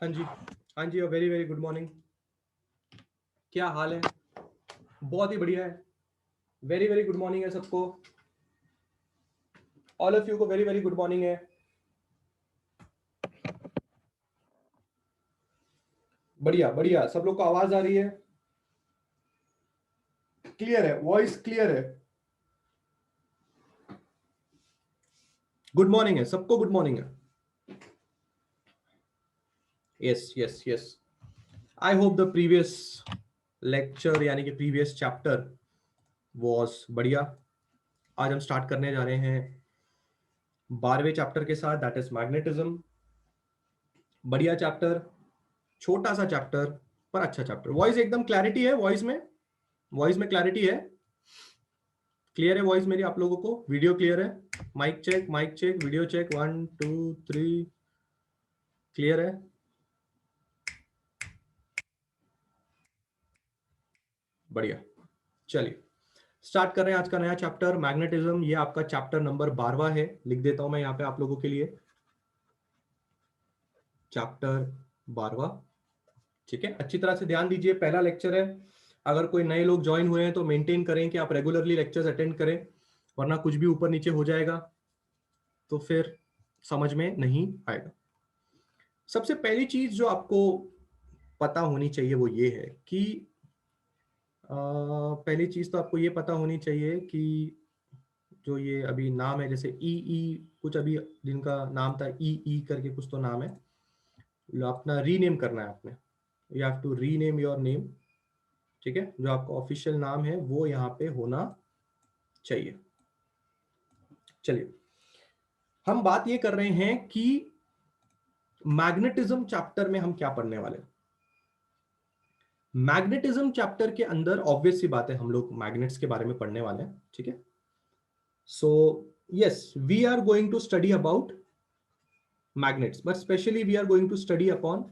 हाँ जी, हाँ जी, very very good morning. क्या हाल है? बहुत ही बढ़िया है। वेरी वेरी गुड मॉर्निंग है सबको। ऑल ऑफ यू को वेरी वेरी गुड मॉर्निंग है। बढ़िया बढ़िया, सब लोग को आवाज आ रही है? क्लियर है? वॉइस क्लियर है? गुड मॉर्निंग है सबको, गुड मॉर्निंग है। Yes yes yes. I hope the previous lecture यानी कि प्रीवियस चैप्टर वॉज बढ़िया। आज हम स्टार्ट करने जा रहे हैं 12वें चैप्टर के साथ, दैट इज मैग्नेटिज्म। बढ़िया चैप्टर, छोटा सा चैप्टर पर अच्छा चैप्टर। वॉइस एकदम क्लैरिटी है? वॉइस में क्लैरिटी है? क्लियर है वॉइस मेरी आप लोगों को? वीडियो क्लियर है? Mic check, video check, 1 2 3। Clear है? बढ़िया। चलिए स्टार्ट कर रहे हैं आज का नया चैप्टर मैग्नेटिज्म। ये आपका चैप्टर नंबर 12वां है। लिख देता हूं मैं यहाँ पे आप लोगों के लिए, चैप्टर 12वां। ठीक है, अच्छी तरह से ध्यान दीजिए, पहला लेक्चर है। अगर कोई नए लोग ज्वाइन हुए हैं तो मेंटेन करें कि आप रेगुलरली लेक्चर्स अटेंड करें, वरना कुछ भी ऊपर नीचे हो जाएगा तो फिर समझ में नहीं आएगा। सबसे पहली चीज जो आपको पता होनी चाहिए वो ये है कि पहली चीज तो आपको ये पता होनी चाहिए कि जो ये अभी नाम है, जैसे ई ई कुछ अभी जिनका नाम था ई ई करके कुछ तो नाम है, अपना रीनेम करना है आपने। You have to rename your name. ठीक है, जो आपका ऑफिशियल नाम है वो यहाँ पे होना चाहिए। चलिए, हम बात ये कर रहे हैं कि मैग्नेटिज्म चैप्टर में हम क्या पढ़ने वाले हैं। मैग्नेटिज्म चैप्टर के अंदर ऑब्वियस सी बात है, हम लोग मैग्नेट्स के बारे में पढ़ने वाले हैं। ठीक है, so yes, we are going to study about magnets, but specially we are going to study upon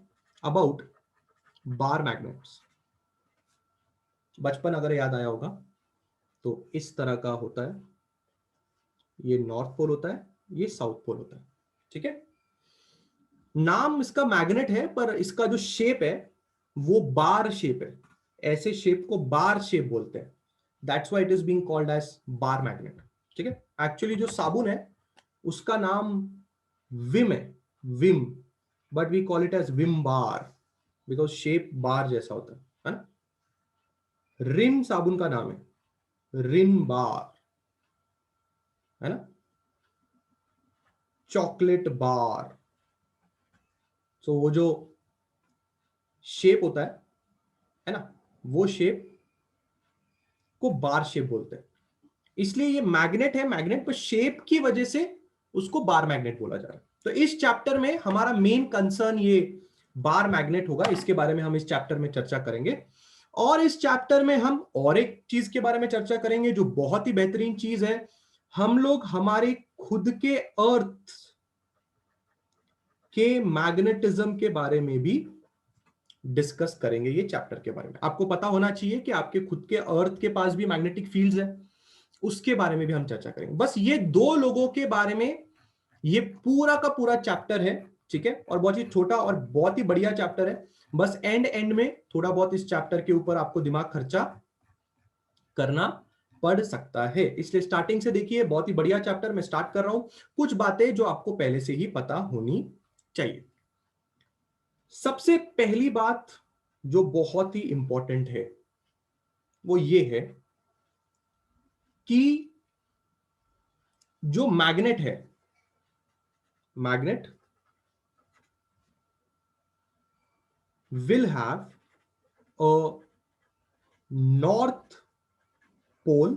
about bar magnets। बचपन अगर याद आया होगा तो इस तरह का होता है, ये नॉर्थ पोल होता है, ये साउथ पोल होता है। ठीक है, नाम इसका मैग्नेट है पर इसका जो शेप है वो बार शेप है। ऐसे शेप को बार शेप बोलते हैं, that's why it is being called as bar magnet. ठीक है, एक्चुअली जो साबुन है उसका नाम विम है, Vim, but we call it as Vim bar because shape bar जैसा होता है ना। रिन साबुन का नाम है रिन बार, है ना। चॉकलेट बार, सो वो जो शेप होता है ना, वो शेप को बार शेप बोलते हैं। इसलिए ये मैग्नेट है, मैग्नेट पर शेप की वजह से उसको बार मैग्नेट बोला जा रहा है। तो इस चैप्टर में हमारा मेन कंसर्न ये बार मैग्नेट होगा, इसके बारे में हम इस चैप्टर में चर्चा करेंगे। और इस चैप्टर में हम और एक चीज के बारे में चर्चा करेंगे जो बहुत ही बेहतरीन चीज है। हम लोग हमारे खुद के अर्थ के मैग्नेटिज्म के बारे में भी डिस्कस करेंगे। ये चैप्टर के बारे में आपको पता होना चाहिए कि आपके खुद के अर्थ के पास भी मैग्नेटिक फील्ड्स है, उसके बारे में भी हम चर्चा करेंगे। बस ये दो लोगों के बारे में ये पूरा का पूरा चैप्टर है। ठीक है, और बहुत ही छोटा और बहुत ही बढ़िया चैप्टर है। बस एंड एंड में थोड़ा बहुत इस चैप्टर के ऊपर आपको दिमाग खर्चा करना पड़ सकता है, इसलिए स्टार्टिंग से देखिए। बहुत ही बढ़िया चैप्टर मैं स्टार्ट कर रहा हूं। कुछ बातें जो आपको पहले से ही पता होनी चाहिए। सबसे पहली बात जो बहुत ही इंपॉर्टेंट है वो ये है कि जो मैग्नेट है, magnet will have a north pole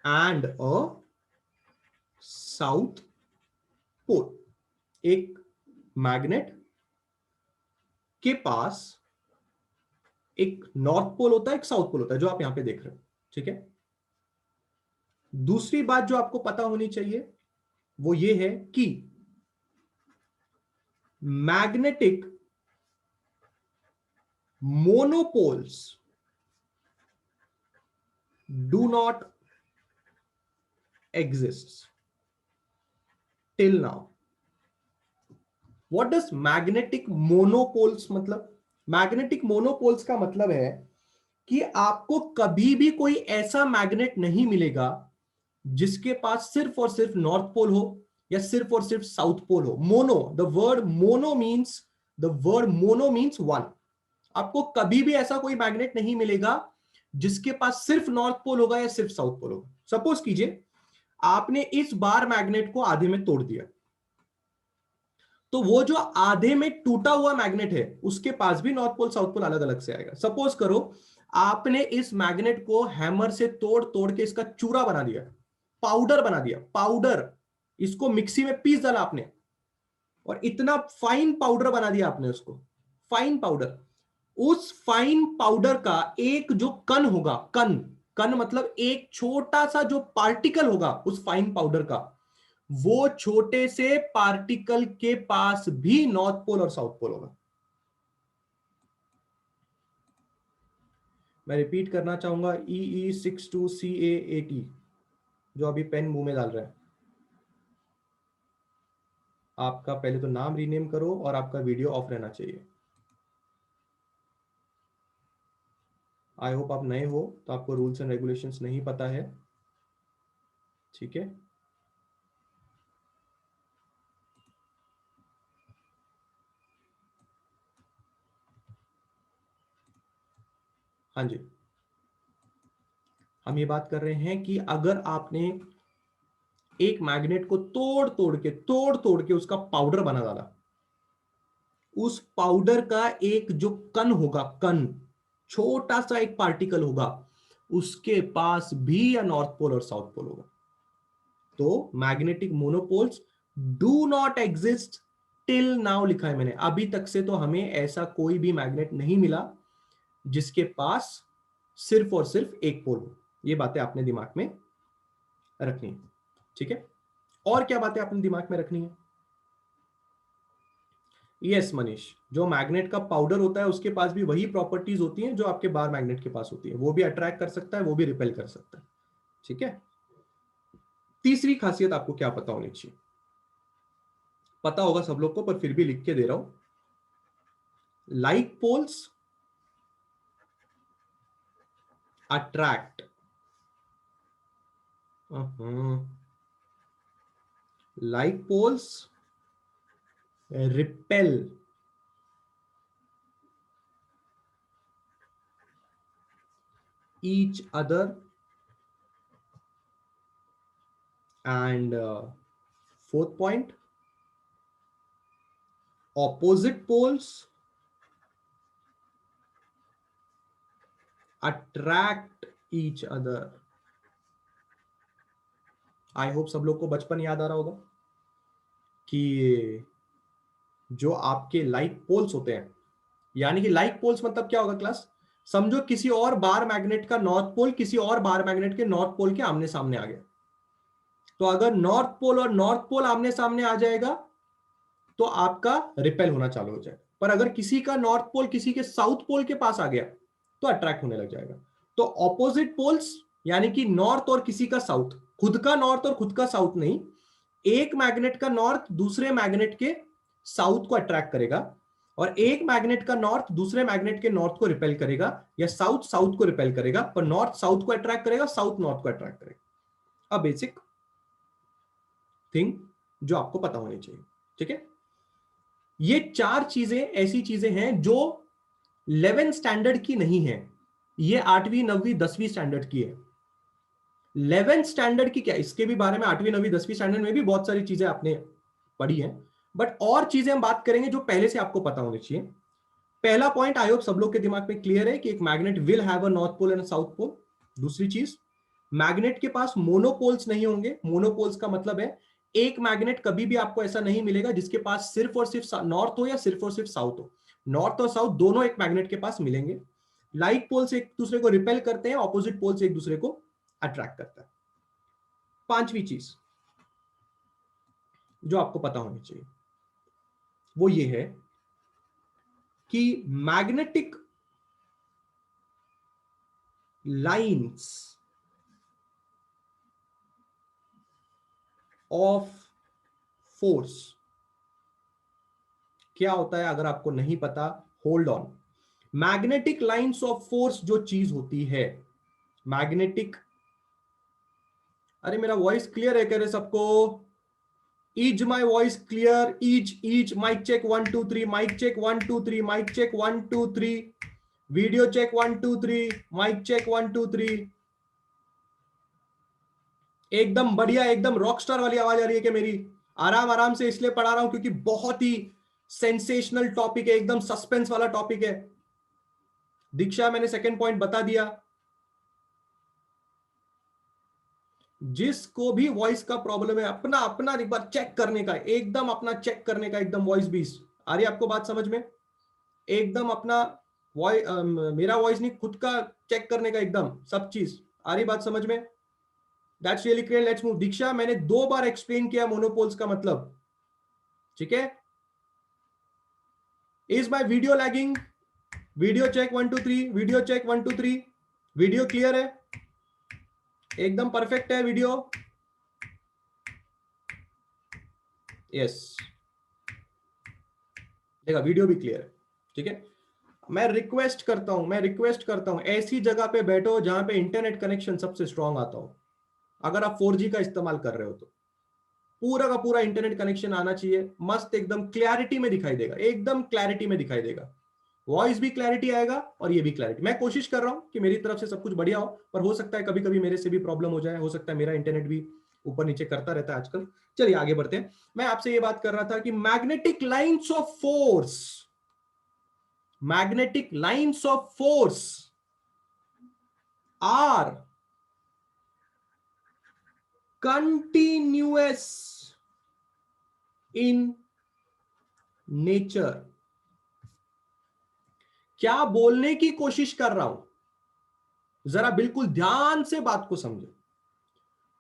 and a south pole। एक मैग्नेट के पास एक नॉर्थ पोल होता है, एक साउथ पोल होता है, जो आप यहां पे देख रहे हो। ठीक है, दूसरी बात जो आपको पता होनी चाहिए वो ये है कि magnetic monopoles do not exist till now. What does magnetic monopoles मतलब? मैग्नेटिक मोनोपोल्स का मतलब है कि आपको कभी भी कोई ऐसा मैग्नेट नहीं मिलेगा जिसके पास सिर्फ और सिर्फ नॉर्थ पोल हो या सिर्फ और सिर्फ साउथ पोल हो। Mono, the word mono means one. आपको कभी भी ऐसा कोई मैग्नेट नहीं मिलेगा जिसके पास सिर्फ नॉर्थ पोल होगा या सिर्फ साउथ पोल होगा। सपोज कीजिए आपने इस बार मैग्नेट को आधे में तोड़ दिया, तो वो जो आधे में टूटा हुआ मैग्नेट है उसके पास भी नॉर्थ पोल साउथ पोल अलग अलग से आएगा। सपोज करो आपने इस मैग्नेट को हैमर से तोड़ तोड़ के इसका चूरा बना दिया, पाउडर बना दिया, पाउडर, इसको मिक्सी में पीस डाला आपने और इतना फाइन पाउडर बना दिया आपने उसको, फाइन पाउडर। उस फाइन पाउडर का एक जो कण होगा, कण, कण मतलब एक छोटा सा जो पार्टिकल होगा उस फाइन पाउडर का, वो छोटे से पार्टिकल के पास भी नॉर्थ पोल और साउथ पोल होगा। मैं रिपीट करना चाहूंगा, EE62CA80, जो अभी पेन मुंह में डाल रहा है, आपका पहले तो नाम रीनेम करो और आपका वीडियो ऑफ रहना चाहिए। आई होप आप नए हो तो आपको रूल्स एंड रेगुलेशंस नहीं पता है, ठीक है? हाँ जी, हम ये बात कर रहे हैं कि अगर आपने एक मैग्नेट को तोड़ तोड़ के उसका पाउडर बना डाला, उस पाउडर का एक जो कण होगा, कण, छोटा सा एक पार्टिकल होगा, उसके पास भी या नॉर्थ पोल और साउथ पोल होगा। तो magnetic monopoles do not exist till now, लिखा है मैंने, अभी तक से तो हमें ऐसा कोई भी मैग्नेट नहीं मिला जिसके पास सिर्फ और सिर्फ एक पोल हो। ये बातें आपने दिमाग में रखनी है, ठीक है? और क्या बातें आपने दिमाग में रखनी है? यस मनीष, जो मैग्नेट का पाउडर होता है उसके पास भी वही प्रॉपर्टीज होती हैं जो आपके बार मैग्नेट के पास होती है। वो भी अट्रैक्ट कर सकता है, वो भी रिपेल कर सकता है, ठीक है? तीसरी खासियत आपको क्या पता होनी चाहिए? पता होगा सब लोग को, पर फिर भी लिख के दे रहा हूं। Like poles attract, like poles repel, each other, and fourth point, opposite poles attract each other। I hope सब लोग को बचपन याद आ रहा होगा कि जो आपके लाइक पोल्स होते हैं, यानी कि लाइक पोल्स मतलब क्या होगा क्लास? समझो किसी और बार मैग्नेट का नॉर्थ पोल किसी और बार मैग्नेट के नॉर्थ पोल के आमने सामने आ गया, तो अगर नॉर्थ पोल और नॉर्थ पोल आमने सामने आ जाएगा तो आपका रिपेल होना चालू हो जाएगा। पर अगर किसी का नॉर्थ पोल किसी के साउथ पोल के पास आ गया तो अट्रैक्ट होने लग जाएगा। तो ऑपोजिट पोल्स यानी कि नॉर्थ और किसी का साउथ, खुद का नॉर्थ और खुद का साउथ नहीं, एक मैग्नेट का नॉर्थ दूसरे मैग्नेट के साउथ को अट्रैक्ट करेगा और एक मैग्नेट का नॉर्थ दूसरे मैग्नेट के नॉर्थ को रिपेल करेगा, या साउथ साउथ को रिपेल करेगा, पर नॉर्थ साउथ को अट्रैक्ट करेगा, साउथ नॉर्थ को अट्रैक्ट करेगा। अ बेसिक थिंग जो आपको पता होनी चाहिए, ठीक है? ये चार चीजें ऐसी चीजें हैं जो 11th स्टैंडर्ड की नहीं है, ये 8वीं 9वीं 10वीं स्टैंडर्ड की है। 11th स्टैंडर्ड की क्या, इसके भी बारे में 8वीं 9वीं 10वीं स्टैंडर्ड में भी बहुत सारी चीजें आपने पढ़ी हैं, बट और चीजें हम बात करेंगे जो पहले से आपको पता होनी चाहिए। पहला पॉइंट आई होप सब लोग के दिमाग में क्लियर है कि एक magnet will have a north pole and south pole. दूसरी चीज, मैग्नेट के पास मोनोपोल्स नहीं होंगे। मोनोपोल्स का मतलब है एक मैग्नेट कभी भी आपको ऐसा नहीं मिलेगा जिसके पास सिर्फ और सिर्फ नॉर्थ हो या सिर्फ और सिर्फ साउथ हो। नॉर्थ और साउथ दोनों एक मैग्नेट के पास मिलेंगे। लाइक पोल्स एक दूसरे को रिपेल करते हैं, ऑपोजिट पोल्स एक दूसरे को अट्रैक्ट करता है। पांचवी चीज जो आपको पता होनी चाहिए वो ये है कि मैग्नेटिक लाइंस ऑफ फोर्स क्या होता है अगर आपको नहीं पता, hold on. Magnetic lines of force जो चीज होती है, मैग्नेटिक, अरे मेरा वॉइस क्लियर है कह रहे सबको? Is my voice clear? Each mic check 1 2 3, mic check 1 2 3, mic check 1 2 3, video check 1 2 3, mic check 1 2 3। एकदम बढ़िया, एकदम रॉकस्टार वाली आवाज आ रही है क्या मेरी? आराम आराम से इसलिए पढ़ा रहा हूं क्योंकि बहुत ही सेंसेशनल टॉपिक है, एकदम सस्पेंस वाला टॉपिक है। दीक्षा मैंने सेकंड पॉइंट बता दिया। जिसको भी वॉइस का प्रॉब्लम है अपना अपना एक बार चेक करने का, एकदम अपना चेक करने का, एकदम वॉइस भी आ रही है आपको बात समझ में? एकदम अपना वॉइस, मेरा वॉइस नहीं खुद का चेक करने का, एकदम सब चीज आ रही बात समझ में? That's really clear, let's move. Diksha मैंने 2 बार एक्सप्लेन किया मोनोपोल्स का मतलब, ठीक है? Is my video lagging? Video check 1 2 3, video check 1 2 3, video clear है, एकदम परफेक्ट है वीडियो? यस, देखा वीडियो भी क्लियर है, ठीक है? मैं रिक्वेस्ट करता हूं ऐसी जगह पे बैठो जहां पे इंटरनेट कनेक्शन सबसे स्ट्रांग आता हो। अगर आप 4G का इस्तेमाल कर रहे हो तो पूरा का पूरा इंटरनेट कनेक्शन आना चाहिए, मस्त एकदम क्लैरिटी में दिखाई देगा, एकदम क्लैरिटी में दिखाई देगा, वॉइस भी क्लैरिटी आएगा और ये भी क्लैरिटी। मैं कोशिश कर रहा हूं कि मेरी तरफ से सब कुछ बढ़िया हो, पर हो सकता है कभी कभी मेरे से भी प्रॉब्लम हो जाए, हो सकता है मेरा इंटरनेट भी ऊपर नीचे करता रहता है आजकल। चलिए आगे बढ़ते हैं। मैं आपसे ये बात कर रहा था कि magnetic lines of force, magnetic lines of force are continuous in nature. क्या बोलने की कोशिश कर रहा हूं, जरा बिल्कुल ध्यान से बात को समझो।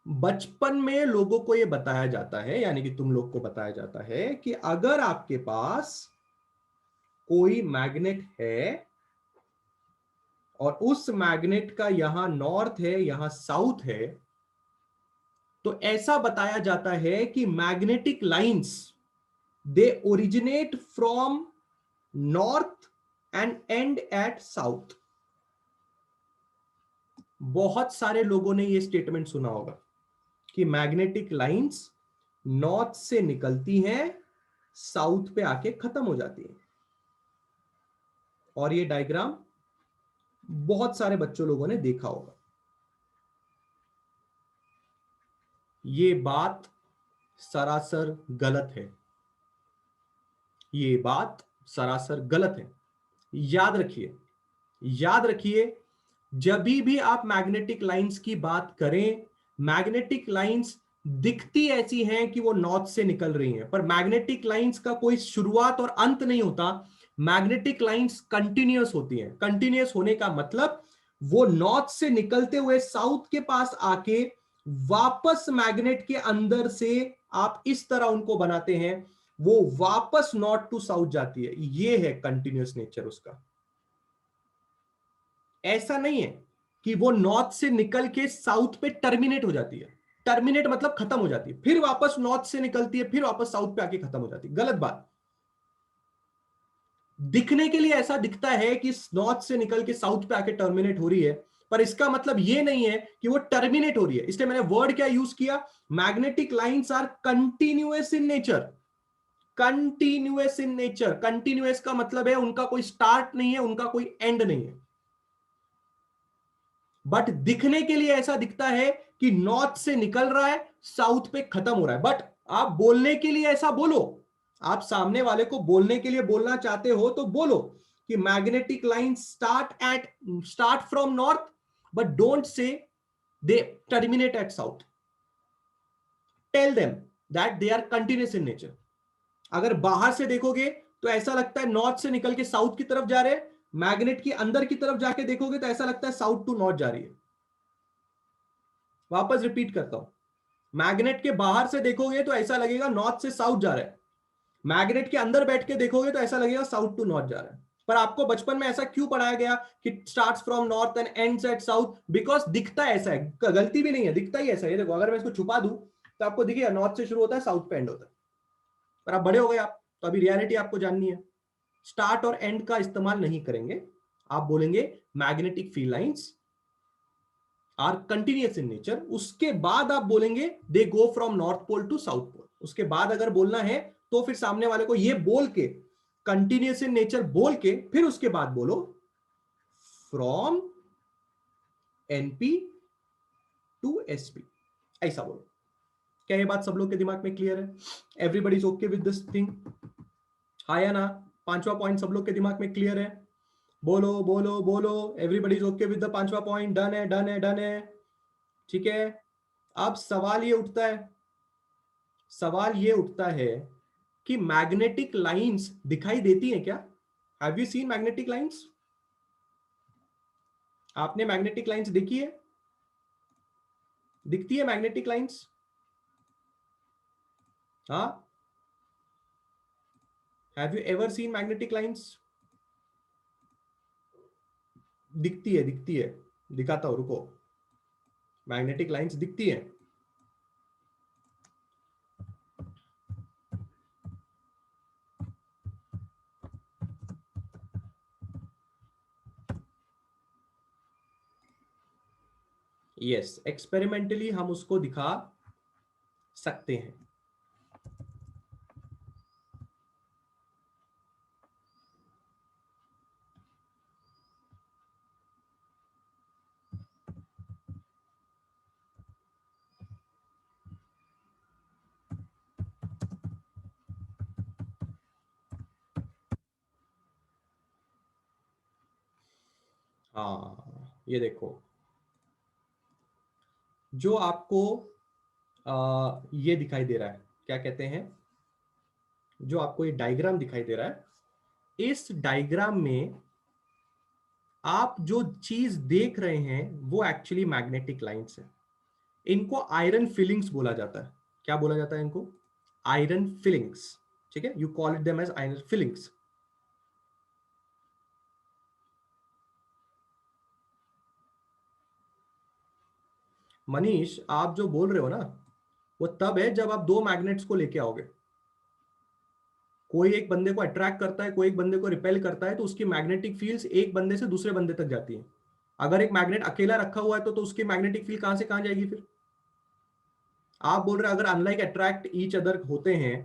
बचपन में लोगों को यह बताया जाता है, यानी कि तुम लोग को बताया जाता है कि अगर आपके पास कोई मैग्नेट है और उस मैग्नेट का यहां नॉर्थ है यहां साउथ है, तो ऐसा बताया जाता है कि magnetic lines they originate from north and end at south. बहुत सारे लोगों ने यह स्टेटमेंट सुना होगा कि मैग्नेटिक लाइंस नॉर्थ से निकलती हैं, साउथ पे आके खत्म हो जाती है। और ये डायग्राम बहुत सारे बच्चों लोगों ने देखा होगा। ये बात सरासर गलत है, ये बात सरासर गलत है। याद रखिए, याद रखिए, जब भी आप मैग्नेटिक लाइंस की बात करें, मैग्नेटिक लाइंस दिखती ऐसी हैं कि वो नॉर्थ से निकल रही हैं, पर मैग्नेटिक लाइंस का कोई शुरुआत और अंत नहीं होता। मैग्नेटिक लाइंस कंटिन्यूअस होती हैं। कंटिन्यूअस होने का मतलब वो नॉर्थ से निकलते हुए साउथ के पास आके वापस मैग्नेट के अंदर से आप इस तरह उनको बनाते हैं, वो वापस नॉर्थ टू साउथ जाती है। ये है कंटिन्यूअस नेचर उसका। ऐसा नहीं है कि वो नॉर्थ से निकल के साउथ पे टर्मिनेट हो जाती है। टर्मिनेट मतलब खत्म हो जाती है, फिर वापस नॉर्थ से निकलती है, फिर वापस साउथ पे आके खत्म हो जाती है। गलत बात। दिखने के लिए ऐसा दिखता है कि नॉर्थ से निकल के साउथ पे आके टर्मिनेट हो रही है, पर इसका मतलब ये नहीं है कि वो टर्मिनेट हो रही है। इसलिए मैंने वर्ड क्या यूज किया, magnetic lines are continuous in nature. Continuous in nature, continuous का मतलब है उनका कोई स्टार्ट नहीं है, उनका कोई एंड नहीं है। बट दिखने के लिए ऐसा दिखता है कि नॉर्थ से निकल रहा है, साउथ पे खत्म हो रहा है। बट आप बोलने के लिए ऐसा बोलो, आप सामने वाले को बोलने के लिए बोलना चाहते हो तो बोलो कि magnetic line start from north, but don't say they terminate at south. Tell them that they are continuous in nature. अगर बाहर से देखोगे तो ऐसा लगता है नॉर्थ से निकल के साउथ की तरफ जा रहे हैं, मैग्नेट की अंदर की तरफ जाके देखोगे तो ऐसा लगता है साउथ टू नॉर्थ जा रही है। वापस रिपीट करता हूं, मैग्नेट के बाहर से देखोगे तो ऐसा लगेगा नॉर्थ से साउथ जा रहा है, मैग्नेट के अंदर बैठ के देखोगे तो ऐसा लगेगा साउथ टू नॉर्थ जा रहा है। पर आपको बचपन में ऐसा क्यों पढ़ाया गया कि starts from north and ends at south? Because दिखता ऐसा है, गलती भी नहीं है, दिखता ही ऐसा है। देखो अगर मैं इसको छुपा दूं तो आपको दिखेगा नॉर्थ से शुरू होता है साउथ पे एंड होता है। पर आप बड़े हो गए, आप तो अभी रियलिटी आपको जाननी है। स्टार्ट और एंड का इस्तेमाल नहीं करेंगे, आप बोलेंगे magnetic field lines are continuous in nature. उसके बाद आप बोलेंगे they go from north pole to south pole. उसके बाद अगर बोलना है तो फिर सामने वाले को ये बोल के, कंटिन्यूअस इन नेचर बोल के, फिर उसके बाद बोलो फ्रॉम एनपी टू एसपी, ऐसा बोलो। क्या ये बात सब लोग के दिमाग में क्लियर है? Everybody is okay with this thing, हाँ या ना? पांचवा पॉइंट सब लोग के दिमाग में क्लियर है? बोलो बोलो बोलो, everybody is okay with the पांचवा पॉइंट। डन है, डन है, डन है, ठीक है। अब सवाल ये उठता है, सवाल ये उठता है कि मैग्नेटिक लाइंस दिखाई देती हैं क्या? Have you seen magnetic lines? आपने मैग्नेटिक लाइंस देखी है? दिखती है मैग्नेटिक लाइंस? हाँ, have you ever seen magnetic lines? दिखती है, दिखती है, दिखाता हूं, रुको। मैग्नेटिक लाइंस दिखती है। यस, एक्सपेरिमेंटली हम उसको दिखा सकते हैं। हाँ, ये देखो, जो आपको ये दिखाई दे रहा है, क्या कहते हैं, जो आपको ये डायग्राम दिखाई दे रहा है, इस डायग्राम में आप जो चीज देख रहे हैं वो एक्चुअली मैग्नेटिक लाइंस है। इनको आयरन फिलिंग्स बोला जाता है। क्या बोला जाता है इनको? आयरन फिलिंग्स, ठीक है। You call it them as iron filings. Manish, आप जो बोल रहे हो ना, वो तब है जब आप दो मैग्नेट्स को लेके आओगे। कोई एक बंदे को अट्रैक्ट करता है, कोई एक बंदे को रिपेल करता है, तो उसकी मैग्नेटिक फील्ड्स एक बंदे से दूसरे बंदे तक जाती है। अगर एक मैग्नेट अकेला रखा हुआ है तो उसकी मैग्नेटिक फील्ड कहां से कहां जाएगी फिर? आप बोल रहे हैं अगर अनलाइक अट्रैक्ट ईच अदर होते हैं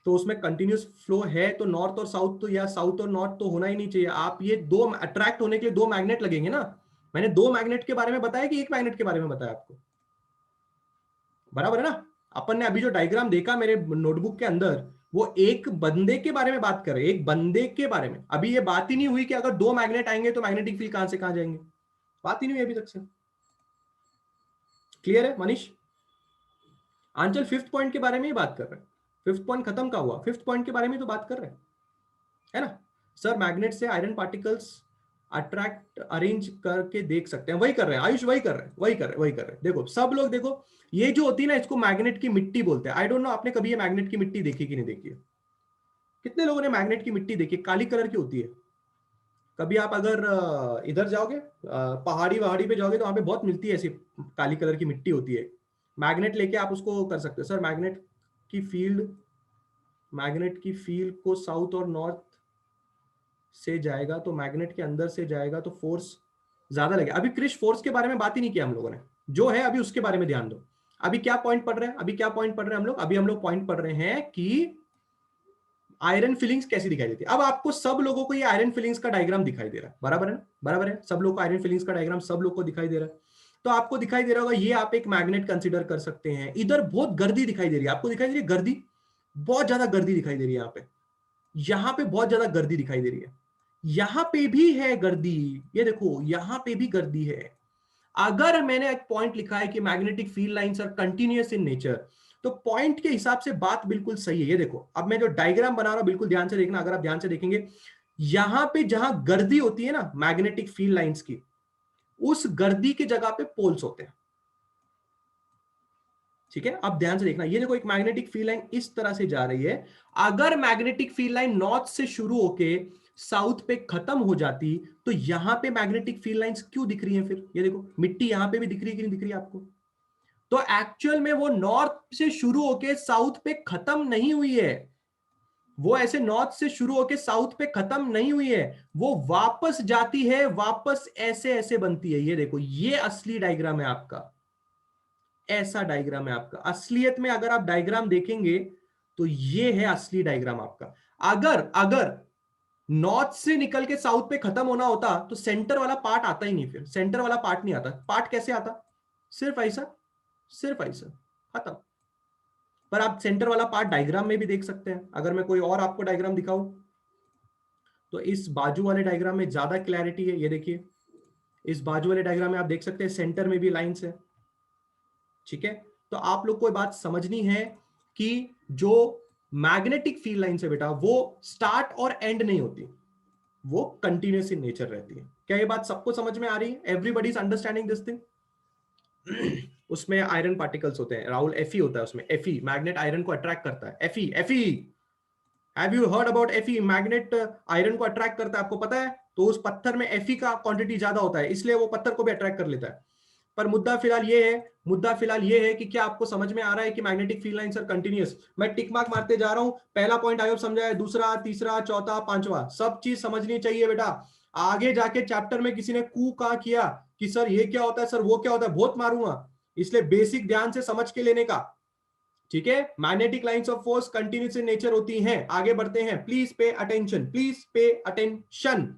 तो उसमें कंटिन्यूस फ्लो है, तो नॉर्थ और साउथ तो, या साउथ और नॉर्थ तो होना ही नहीं चाहिए। आप ये दो अट्रैक्ट होने के लिए दो मैग्नेट लगेंगे ना। मैंने दो मैग्नेट के बारे में बताया कि एक मैग्नेट के बारे में बताया आपको? बराबर है ना? अपन ने अभी जो डायग्राम देखा मेरे नोटबुक के अंदर, वो एक बंदे के बारे में बात कर रहे हैं, एक बंदे के बारे में। अभी ये बात ही नहीं हुई कि अगर दो मैग्नेट आएंगे तो मैग्नेटिक फील्ड कहां से कहां जाएंगे। बात ही नहीं हुई अभी तक से। क्लियर है मनीष? आंचल फिफ्थ पॉइंट के बारे में ही बात कर रहे हैं। फिफ्थ पॉइंट खत्म का हुआ, फिफ्थ पॉइंट के बारे में तो बात कर रहे हैं, है ना? सर मैग्नेट से आयरन पार्टिकल्स अट्रैक्ट अरेंज करके देख सकते हैं। वही कर रहे हैं आयुष, वही कर रहे हैं, वही कर रहे हैं, वही कर रहे हैं। देखो सब लोग देखो, ये जो होती है ना, इसको मैग्नेट की मिट्टी बोलते हैं। आई डोंट नो आपने कभी ये मैग्नेट की मिट्टी देखी कि नहीं देखी है? कितने लोगों ने मैग्नेट की मिट्टी देखी? काली कलर की होती है। कभी आप अगर इधर जाओगे, पहाड़ी वहाड़ी पे जाओगे, तो वहां पे बहुत मिलती है ऐसी काली कलर की मिट्टी होती है। मैग्नेट लेके आप उसको कर सकते हो। सर की फील्ड मैग्नेट की फील्ड को साउथ और नॉर्थ से जाएगा तो मैग्नेट के अंदर से जाएगा तो फोर्स ज्यादा लगेगा। अभी क्रिश फोर्स के बारे में बात ही नहीं किया हम लोगों ने, जो है अभी उसके बारे में ध्यान दो। अभी क्या पॉइंट पढ़ रहे हैं, अभी क्या पॉइंट पढ़ रहे हैं हम लोग? अभी हम लोग पॉइंट पढ़ रहे हैं कि आयरन फिलिंग्स कैसी दिखाई देती है। अब आपको सब लोगों को ये आयरन फिलिंग्स का डायग्राम दिखाई दे रहा है, बराबर है ना? बराबर है, सब लोग को आयरन फिलिंग्स का डायग्राम सब लोग को दिखाई दे रहा है। तो आपको दिखाई दे रहा होगा, ये आप एक मैग्नेट कंसीडर कर सकते हैं। इधर बहुत गर्दी दिखाई दे रही है, आपको दिखाई दे रही है गर्दी, बहुत ज्यादा गर्दी दिखाई दे रही है। यहाँ पे बहुत ज्यादा गर्दी दिखाई दे रही है। यहां पे भी है गर्दी, ये देखो यहां पे भी गर्दी है। अगर मैंने एक पॉइंट लिखा है कि magnetic field lines are continuous in nature, तो पॉइंट के हिसाब से बात बिल्कुल सही है। ये देखो, अब मैं जो डायग्राम बना रहा हूं बिल्कुल ध्यान से देखना। अगर आप ध्यान से देखेंगे, यहां पे जहां गर्दी होती है ना मैग्नेटिक फील्ड लाइंस की, उस गर्दी की जगह पे पोल्स होते हैं। ठीक है, अब ध्यान से देखना। ये देखो, एक मैग्नेटिक फील्ड लाइन इस तरह से जा रही है। अगर मैग्नेटिक फील्ड लाइन नॉर्थ से शुरू होके साउथ पे खत्म हो जाती, तो यहां पे मैग्नेटिक फील्ड लाइंस क्यों दिख रही हैं फिर? ये देखो, मिट्टी यहां पे भी दिख रही है कि नहीं दिख रही है आपको? तो एक्चुअल में वो नॉर्थ से शुरू होके साउथ पे खत्म नहीं हुई है, वो ऐसे नॉर्थ से शुरू होके साउथ पे खत्म नहीं हुई है, वो वापस जाती है, वापस ऐसे ऐसे बनती है। ये देखो, ये असली डायग्राम है आपका, ऐसा डायग्राम है आपका असलियत में। अगर आप डायग्राम देखेंगे तो ये है असली डायग्राम आपका। अगर अगर नॉर्थ से निकल के साउथ पे खत्म होना होता तो सेंटर वाला पार्ट आता ही नहीं, फिर सेंटर वाला पार्ट नहीं आता। पार्ट कैसे आता? सिर्फ ऐसा, सिर्फ ऐसा, खत्म। पर आप सेंटर वाला पार्ट डायग्राम में भी देख सकते हैं। अगर मैं कोई और आपको डायग्राम दिखाऊं तो इस बाजू वाले डायग्राम में ज्यादा क्लैरिटी है। ये देखिए, इस बाजू वाले डायग्राम में आप देख सकते हैं सेंटर में भी लाइंस है। ठीक है, तो आप लोग को बात समझनी है कि जो मैग्नेटिक फील्ड लाइंस है बेटा, वो स्टार्ट और एंड नहीं होती, वो कंटिन्यूस इन नेचर रहती है। क्या ये बात सबको समझ में आ रही है? Everybody is understanding this thing? उसमें आयरन पार्टिकल्स होते हैं राहुल, एफई होता है उसमें। एफई मैग्नेट आयरन को अट्रैक्ट करता है। FE, FE, have you heard about FE? Magnet iron को अट्रैक्ट करता है, आपको पता है? तो उस पत्थर में एफई का क्वांटिटी ज्यादा होता है, इसलिए वो पत्थर को भी अट्रैक्ट कर लेता है। पर मुद्दा फिलहाल ये है, मुद्दा फिलहाल ये है कि क्या आपको समझ में आ रहा है कि magnetic field lines are continuous? मैं टिक मार्क मारते जा रहा हूं। पहला पॉइंट आई होप समझा है, दूसरा, तीसरा, चौथा, पांचवा, सब चीज समझनी चाहिए बेटा। आगे जाके चैप्टर में किसी ने कू का किया कि सर ये क्या होता है, सर वो क्या होता है, बहुत मारूंगा। इसलिए बेसिक ध्यान से समझ के लेने का। ठीक है, magnetic lines of force continuous in nature होती हैं। आगे बढ़ते हैं, please pay attention, please pay attention.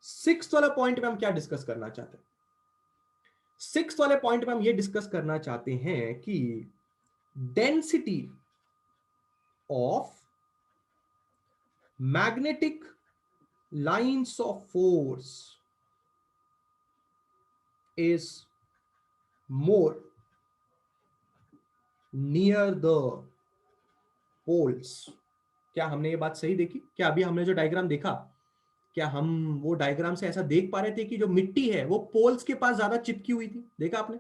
Sixth वाला पॉइंट में हम क्या डिस्कस करना चाहते हैं? सिक्स्थ वाले पॉइंट में हम ये डिस्कस करना चाहते हैं कि density of magnetic lines of force is more near the poles. क्या हमने ये बात सही देखी? क्या अभी हमने जो डायग्राम देखा, क्या हम वो डायग्राम से ऐसा देख पा रहे थे कि जो मिट्टी है वो पोल्स के पास ज्यादा चिपकी हुई थी? देखा आपने?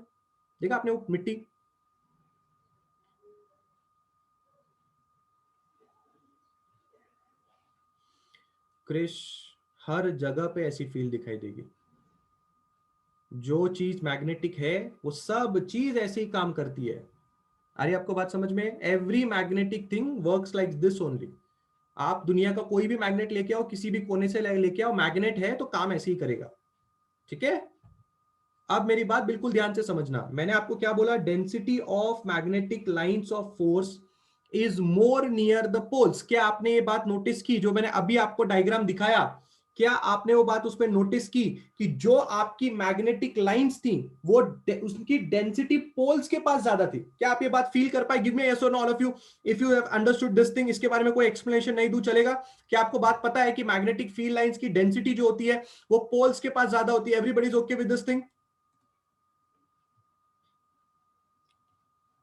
देखा आपने वो मिट्टी? क्रिश, हर जगह पे ऐसी फील्ड दिखाई देगी। जो चीज मैग्नेटिक है वो सब चीज ऐसे ही काम करती है। अरे आपको बात समझ में? Every magnetic thing works like this only. आप दुनिया का कोई भी मैग्नेट लेके आओ, किसी भी कोने से लेके आओ, मैग्नेट है तो काम ऐसे ही करेगा। ठीक है, अब मेरी बात बिल्कुल ध्यान से समझना। मैंने आपको क्या बोला? Density of magnetic lines of force is more near the poles. क्या आपने ये बात नोटिस की? जो मैंने अभी आपको डायग्राम दिखाया, क्या आपने वो बात उस पर नोटिस की कि जो आपकी मैग्नेटिक लाइंस थी वो उसकी डेंसिटी पोल्स के पास ज्यादा थी? क्या आप ये बात फील कर पाए? गिव मी यस और no all of you if you have understood this thing. इसके बारे में कोई एक्सप्लेनेशन नहीं दूं चलेगा? क्या आपको बात पता है कि मैग्नेटिक फील्ड लाइंस की डेंसिटी जो होती है वो पोल्स के पास ज्यादा होती है? Everybody is okay with this thing?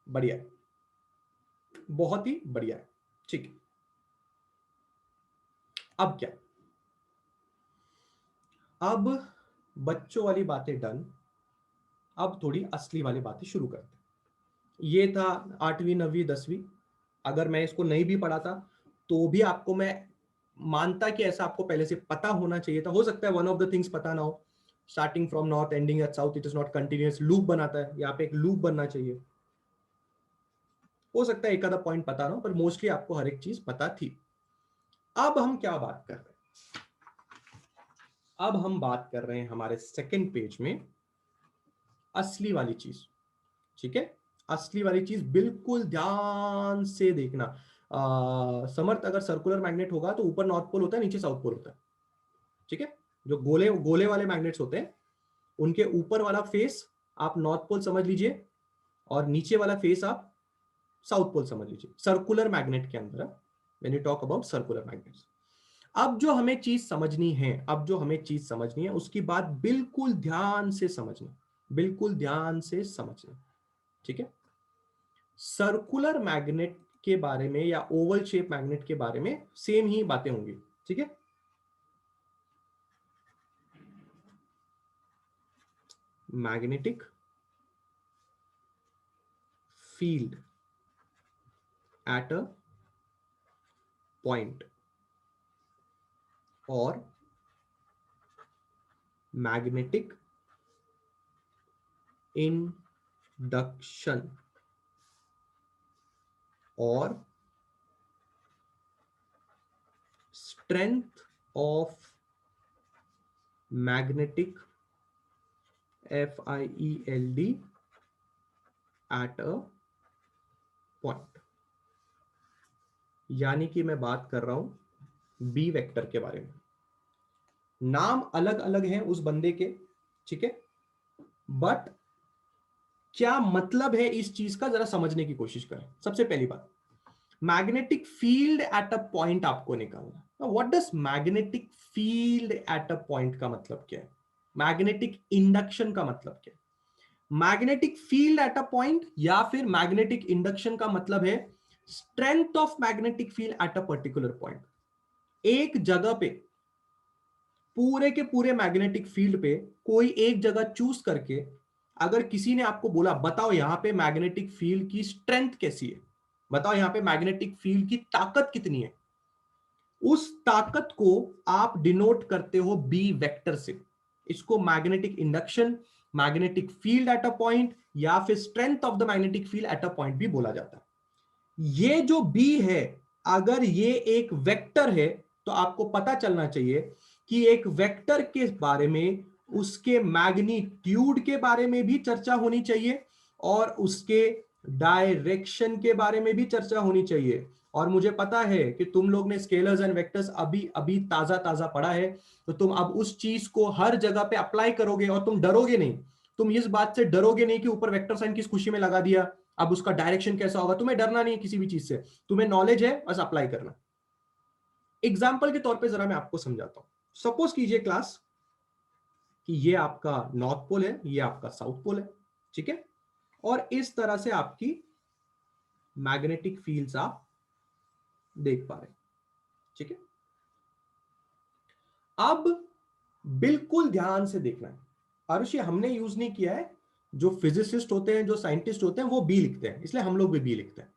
बढ़िया है, बहुत ही बढ़िया है। ठीक है, अब क्या? अब बच्चों वाली बातें डन, अब थोड़ी असली वाली बातें शुरू करते हैं। ये था 8वीं 9वीं 10वीं। अगर मैं इसको नहीं भी पढ़ाता तो भी आपको मैं मानता कि ऐसा आपको पहले से पता होना चाहिए था। हो सकता है वन ऑफ द थिंग्स पता ना हो। Starting from north ending eight south, it is not continuous, loop बनाता है, यहाँ पे एक लूप बनना चाहिए। हो सकता है एक आधा पॉइंट पता ना हो, पर मोस्टली आपको हर एक चीज पता थी। अब हम क्या बात कर रहे हैं? अब हम बात कर रहे हैं हमारे सेकंड पेज में असली वाली चीज। ठीक है, असली वाली चीज बिल्कुल ध्यान से देखना। समर्थ, अगर सर्कुलर मैग्नेट होगा तो ऊपर नॉर्थ पोल होता है, नीचे साउथ पोल होता है। ठीक है, जो गोले गोले वाले मैग्नेट्स होते हैं उनके ऊपर वाला फेस आप नॉर्थ पोल समझ लीजिए और नीचे वाला फेस आप साउथ पोल समझ लीजिए सर्कुलर मैग्नेट के अंदर। When you talk about circular magnets, अब जो हमें चीज समझनी है, अब जो हमें चीज समझनी है उसकी बात बिल्कुल ध्यान से समझना, बिल्कुल ध्यान से समझना। ठीक है, सर्कुलर मैग्नेट के बारे में या ओवल शेप मैग्नेट के बारे में सेम ही बातें होंगी। ठीक है, magnetic field at a point और मैग्नेटिक इंडक्शन और strength of magnetic FIELD eight a point, यानी कि मैं बात कर रहा हूं बी वेक्टर के बारे में। नाम अलग अलग हैं उस बंदे के, ठीक है, बट क्या मतलब है इस चीज का जरा समझने की कोशिश करें। सबसे पहली बात, magnetic field at a point आपको निकालना। What does magnetic field at a point का मतलब क्या है, मैग्नेटिक इंडक्शन का मतलब क्या है। Magnetic field at a point या फिर मैग्नेटिक इंडक्शन का मतलब है strength of magnetic field at a particular point. एक जगह पे, पूरे के पूरे मैग्नेटिक फील्ड पे कोई एक जगह चूज करके अगर किसी ने आपको बोला बताओ यहां पे मैग्नेटिक फील्ड की स्ट्रेंथ कैसी है, बताओ यहां पे मैग्नेटिक फील्ड की ताकत कितनी है, उस ताकत को आप डिनोट करते हो बी वेक्टर से। इसको magnetic induction, magnetic field at a point या फिर strength of the magnetic field at a point भी बोला जाता है। ये जो बी है, अगर ये एक वेक्टर है तो आपको पता चलना चाहिए कि एक वेक्टर के बारे में उसके मैग्नीट्यूड के बारे में भी चर्चा होनी चाहिए और उसके डायरेक्शन के बारे में भी चर्चा होनी चाहिए। और मुझे पता है कि तुम लोग ने स्केलर्स एंड वेक्टर्स अभी अभी ताजा ताजा पढ़ा है, तो तुम अब उस चीज को हर जगह पे अप्लाई करोगे और तुम डरोगे नहीं। तुम इस बात से डरोगे नहीं कि ऊपर वेक्टर साइन किस खुशी में लगा दिया, अब उसका डायरेक्शन कैसा होगा। तुम्हें डरना नहीं है किसी भी चीज से, तुम्हें नॉलेज है, बस अप्लाई करना। एग्जाम्पल के तौर पे जरा मैं आपको समझाता हूं। सपोज कीजिए क्लास कि ये आपका नॉर्थ पोल है, ये आपका साउथ पोल है, ठीक है, और इस तरह से आपकी मैग्नेटिक फील्ड्स आप देख पा रहे हैं, ठीक है। अब बिल्कुल ध्यान से देखना है। आरुषि हमने यूज नहीं किया है, जो फिजिसिस्ट होते हैं, जो साइंटिस्ट होते हैं, वो बी लिखते हैं, इसलिए हम लोग भी बी लिखते हैं।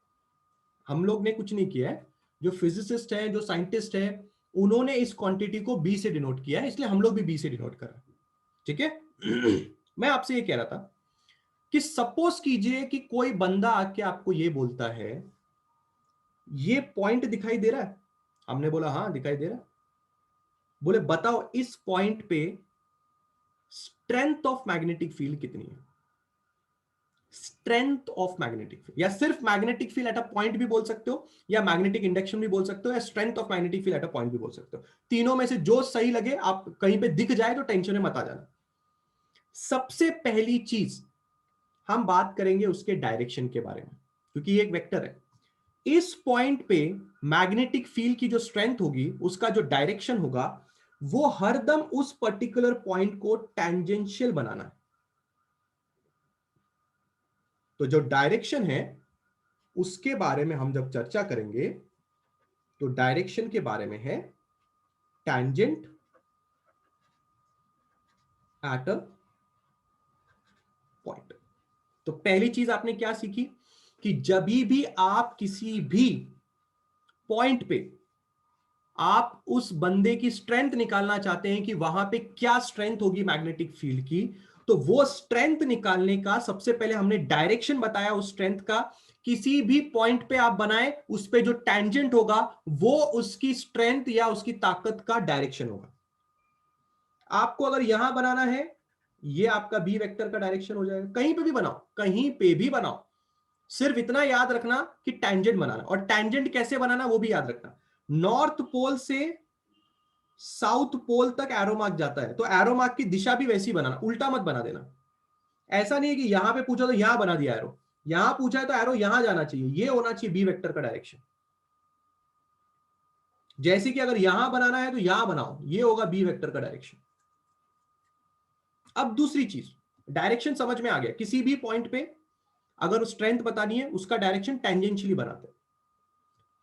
हम लोग ने कुछ नहीं किया है, जो फिजिसिस्ट है, जो साइंटिस्ट है, उन्होंने इस क्वांटिटी को बी से डिनोट किया है, इसलिए हम लोग भी बी से डिनोट कर रहे हैं, ठीक है। मैं आपसे ये कह रहा था कि सपोज कीजिए कि कोई बंदा आके आपको ये बोलता है ये पॉइंट दिखाई दे रहा है। हमने बोला हाँ दिखाई दे रहा है। बोले बताओ इस पॉइंट पे स्ट्रेंथ ऑफ मैग्नेटिक फील्ड कितनी है। स्ट्रेंथ ऑफ मैग्नेटिक फील्ड, या सिर्फ magnetic field at a point भी बोल सकते हो, या मैग्नेटिक इंडक्शन भी बोल सकते हो, या strength of magnetic field at a point भी बोल सकते हो। तीनों में से जो सही लगे, आप कहीं पे दिख जाए तो टेंशन में मत आ जाना। सबसे पहली चीज हम बात करेंगे उसके डायरेक्शन के बारे में, क्योंकि ये एक वेक्टर है। इस पॉइंट पे मैग्नेटिक फील्ड की जो स्ट्रेंथ होगी, उसका जो डायरेक्शन होगा, वो हरदम उस पर्टिकुलर पॉइंट को टैंजेंशियल बनाना है। तो जो डायरेक्शन है उसके बारे में हम जब चर्चा करेंगे तो डायरेक्शन के बारे में है टैंजेंट एट अ पॉइंट। तो पहली चीज आपने क्या सीखी कि जब भी आप किसी भी पॉइंट पे आप उस बंदे की स्ट्रेंथ निकालना चाहते हैं कि वहां पे क्या स्ट्रेंथ होगी मैग्नेटिक फील्ड की, तो वो स्ट्रेंथ निकालने का सबसे पहले हमने डायरेक्शन बताया उस स्ट्रेंथ का। किसी भी पॉइंट पे आप बनाए, उस पे जो टेंजेंट होगा वो उसकी स्ट्रेंथ या उसकी ताकत का डायरेक्शन होगा। आपको अगर यहां बनाना है, ये आपका बी वेक्टर का डायरेक्शन हो जाएगा। कहीं पे भी बनाओ, कहीं पे भी बनाओ, सिर्फ इतना याद रखना कि टैंजेंट बनाना, और टैंजेंट कैसे बनाना वो भी याद रखना। नॉर्थ पोल से साउथ पोल तक एरो मार्क जाता है, तो एरो मार्क की दिशा भी वैसी बनाना, उल्टा मत बना देना। ऐसा नहीं है कि यहां पे पूछा तो यहां बना दिया एरो, यहां पूछा है तो एरो यहां जाना चाहिए, ये होना चाहिए बी वेक्टर का डायरेक्शन। जैसे कि अगर यहां बनाना है तो यहां बनाओ, ये होगा बी वेक्टर का डायरेक्शन। अब दूसरी चीज, डायरेक्शन समझ में आ गया। किसी भी पॉइंट पे अगर स्ट्रेंथ बतानी है, उसका डायरेक्शन टेंजेंशियली बनाते हैं।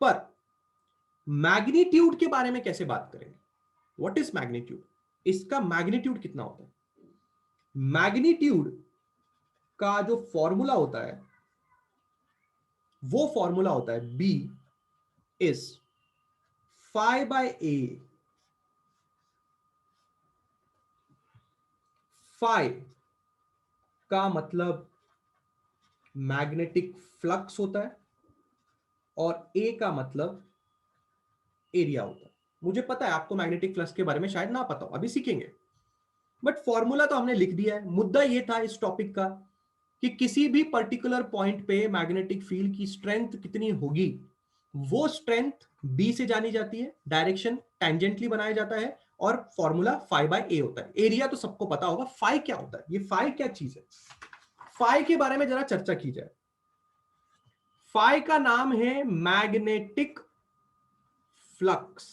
पर मैग्नीट्यूड के बारे में कैसे बात करेंगे, व्हाट इज मैग्नीट्यूड, इसका मैग्नीट्यूड कितना होता है। मैग्नीट्यूड का जो फॉर्मूला होता है, वो फॉर्मूला होता है B is phi by A. Phi का मतलब मैग्नेटिक फ्लक्स होता है और ए का मतलब एरिया होता है। मुझे पता है आपको मैग्नेटिक फ्लक्स के बारे में शायद ना पता हो, अभी सीखेंगे, बट फॉर्मूला तो हमने लिख दिया है। मुद्दा ये था इस टॉपिक का कि किसी भी पर्टिकुलर पॉइंट पे मैग्नेटिक फील्ड की स्ट्रेंथ कितनी होगी, वो स्ट्रेंथ बी से जानी जाती है, डायरेक्शन टेंजेंटली बनाया जाता है, और फॉर्मूला फाई बाय ए होता है। एरिया तो सबको पता होगा, फाई क्या होता है, ये फाई क्या चीज है, फाई के बारे में जरा चर्चा की जाए। फाई का नाम है मैग्नेटिक फ्लक्स।